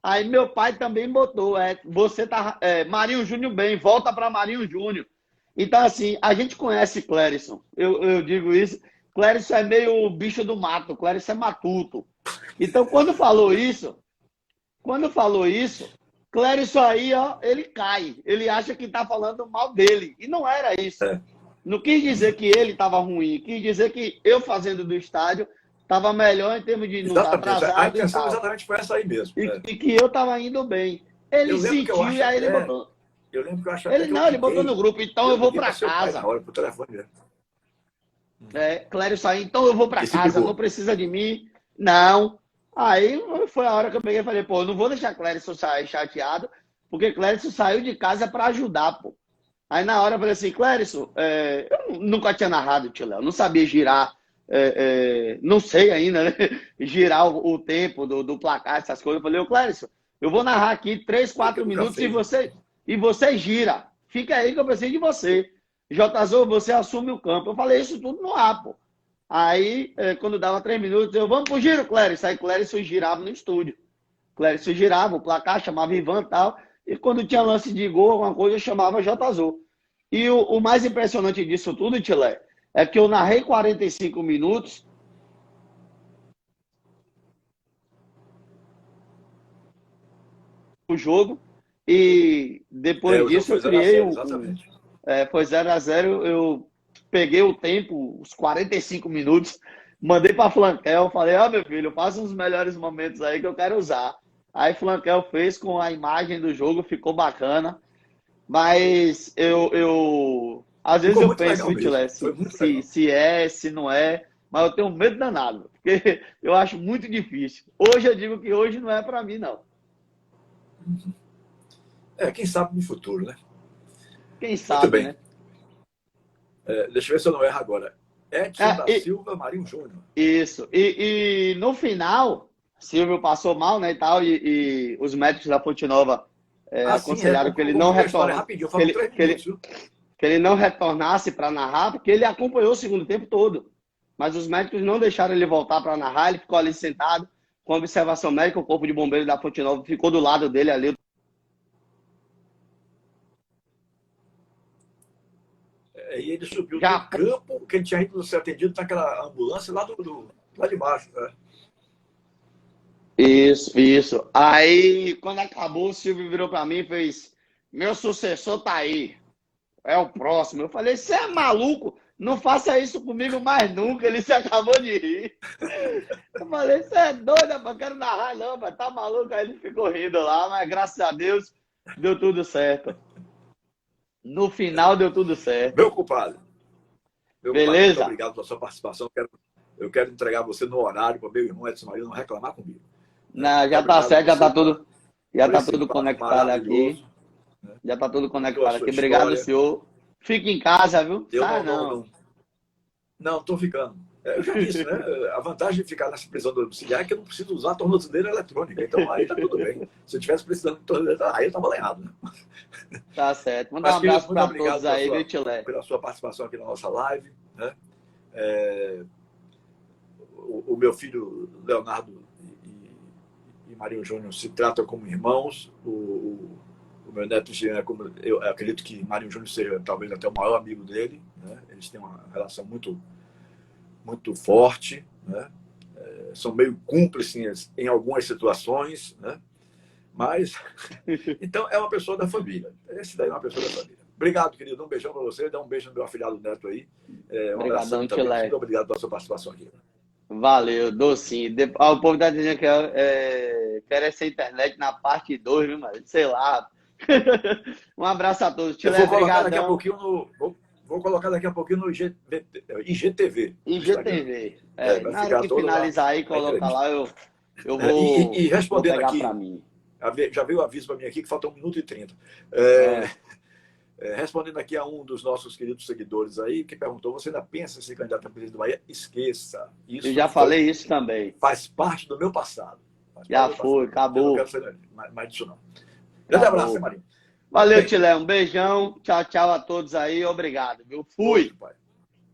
Aí meu pai também botou, você tá, Marinho Júnior bem, volta para Marinho Júnior. Então, assim, a gente conhece Clérison, eu digo isso, Clérison é meio bicho do mato, Clérison é matuto. Então, quando falou isso, Clérison aí, ó, ele cai, ele acha que tá falando mal dele, e não era isso. Não quis dizer que ele estava ruim, quis dizer que eu fazendo do estádio estava melhor em termos de não estar atrasado. A intenção exatamente foi essa aí mesmo. E que eu estava indo bem. Ele sentiu e aí ele botou. Eu lembro que eu achava ele botou no grupo, então eu vou para casa. Pai, pro telefone mesmo. Clério saiu, então eu vou para casa, não precisa de mim. Não. Aí foi a hora que eu peguei e falei, pô, eu não vou deixar Clérison sair chateado, porque Clérison saiu de casa para ajudar, pô. Aí na hora eu falei assim, Clérison, eu nunca tinha narrado, tio Léo, não sabia girar, não sei ainda, né? Girar o tempo do placar, essas coisas. Eu falei, ô Clérison, eu vou narrar aqui 3, 4 minutos e você gira. Fica aí que eu preciso de você. Jazô, você assume o campo. Eu falei isso tudo no ar, pô. Aí, quando dava 3 minutos, eu, vamos pro giro, Clérison. Aí Clérison girava no estúdio. Clérison girava o placar, chamava Ivan e tal. E quando tinha lance de gol, alguma coisa, eu chamava Jazô. E o mais impressionante disso tudo, Tilé, é que eu narrei 45 minutos. O jogo. E depois O jogo disso foi eu 0 a criei 0, exatamente. foi 0-0. Eu peguei o tempo, os 45 minutos, mandei para Flanquel, falei, ó, meu filho, faça uns melhores momentos aí que eu quero usar. Aí Flanquel fez com a imagem do jogo, ficou bacana. Mas às vezes Ficou eu muito penso, legal mesmo. Vitilé, Foi muito legal. se é, se não é, mas eu tenho medo danado, porque eu acho muito difícil. Hoje eu digo que hoje não é para mim, não. Quem sabe no futuro, né? Quem Muito sabe, bem. né? Deixa eu ver se eu não erro agora. Edson É, da Silva Marinho Júnior. isso. E no final, Silvio passou mal, né, e tal, e os médicos da Fonte Nova Sim, aconselharam que ele não concluir a história retorna, rapidinho, que faltam ele, 3 minutos, viu? que ele não retornasse para narrar, porque ele acompanhou o segundo tempo todo. Mas os médicos não deixaram ele voltar para narrar, ele ficou ali sentado com observação médica, o corpo de bombeiro da Fonte Nova ficou do lado dele ali. E ele subiu do Já. campo, que ele tinha ido ser atendido naquela ambulância lá de baixo. Isso, isso. Aí, quando acabou, o Silvio virou para mim e fez: Meu sucessor tá aí, é o próximo. Eu falei: Você é maluco? Não faça isso comigo mais nunca. Ele se acabou de rir. Eu falei: Você é doido, rapaz? Eu quero narrar, não, mas tá maluco? Aí ele ficou rindo lá, mas graças a Deus deu tudo certo. No final deu tudo certo. Meu compadre, muito Beleza? obrigado pela sua participação. Eu quero entregar você no horário para meu irmão Edson Marinho não reclamar comigo. Não, Muito já tá obrigado a certo, você já por tá esse tudo papo conectado aqui. maravilhoso, né? Já tá tudo Contou a conectado sua aqui. Obrigado, história. senhor. Fique em casa, viu? Eu Sai não. não estou ficando. Eu já disse, né? A vantagem de ficar nessa prisão domiciliar é que eu não preciso usar a tornozeleira eletrônica. Então aí tá tudo bem. Se eu tivesse precisando de tornozeleira, aí eu estava lenhado, né? Tá certo. Manda um Mas, querido, abraço muito para obrigado todos aí, viu, Tilé? pela sua participação aqui na nossa live, né? O meu filho Leonardo e Marinho Júnior se tratam como irmãos. O meu neto Jean, eu acredito que Marinho Júnior seja talvez até o maior amigo dele, né? Eles têm uma relação muito, muito forte, né? São meio cúmplices em algumas situações, né? Mas, então, é uma pessoa da família. Esse daí é uma pessoa da família. Obrigado, querido. Um beijão para você. Dá um beijo no meu afilhado Neto aí. Um abração Obrigadão, também. Tilé. Muito obrigado pela sua participação aqui. Valeu, docinho. O povo tá dizendo que quer essa internet na parte 2, viu, mano? Sei lá. Um abraço a todos. Eu Tilé, vou colocar daqui a brigadão. pouquinho vou colocar daqui a pouquinho no IGTV. No Instagram. IGTV. Vai Na hora ficar que todo lá finalizar aí, a coloca entrevista. lá, eu E vou respondendo pegar para aqui, mim. já veio o aviso para mim aqui que falta 1 minuto e 30. Respondendo aqui a um dos nossos queridos seguidores aí, que perguntou: você ainda pensa em ser candidato a presidente do Bahia? Esqueça. Eu já falei isso também. Faz parte do meu passado. Já foi, acabou. Eu não quero ser mais disso, não. Grande abraço, hein, Marinho? Valeu, Tilé. Um beijão. Tchau, tchau a todos aí. Obrigado, viu? Fui. Outro, pai.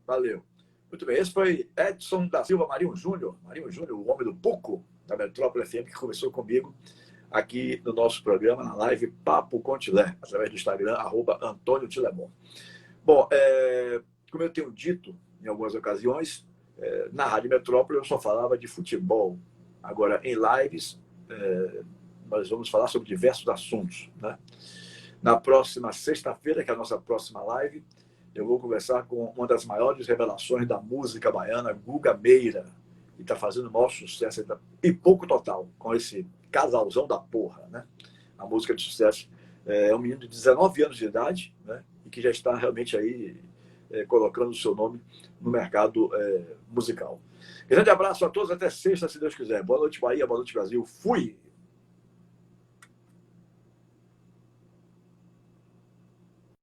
Valeu. Muito bem. Esse foi Edson da Silva Marinho Júnior. Marinho Júnior, o homem do Puco, da Metrópole FM, que conversou comigo aqui no nosso programa, na live Papo com Tilé, através do Instagram, @AntônioTilemon. Bom, como eu tenho dito em algumas ocasiões, na Rádio Metrópole eu só falava de futebol. Agora, em lives, nós vamos falar sobre diversos assuntos, né? Na próxima sexta-feira, que é a nossa próxima live, eu vou conversar com uma das maiores revelações da música baiana, Guga Meira, que está fazendo o maior sucesso, pipoco total, com esse casalzão da porra, né? A música de sucesso. É um menino de 19 anos de idade, né? E que já está realmente aí colocando o seu nome no mercado musical. Grande abraço a todos, até sexta, se Deus quiser. Boa noite, Bahia, boa noite, Brasil. Fui!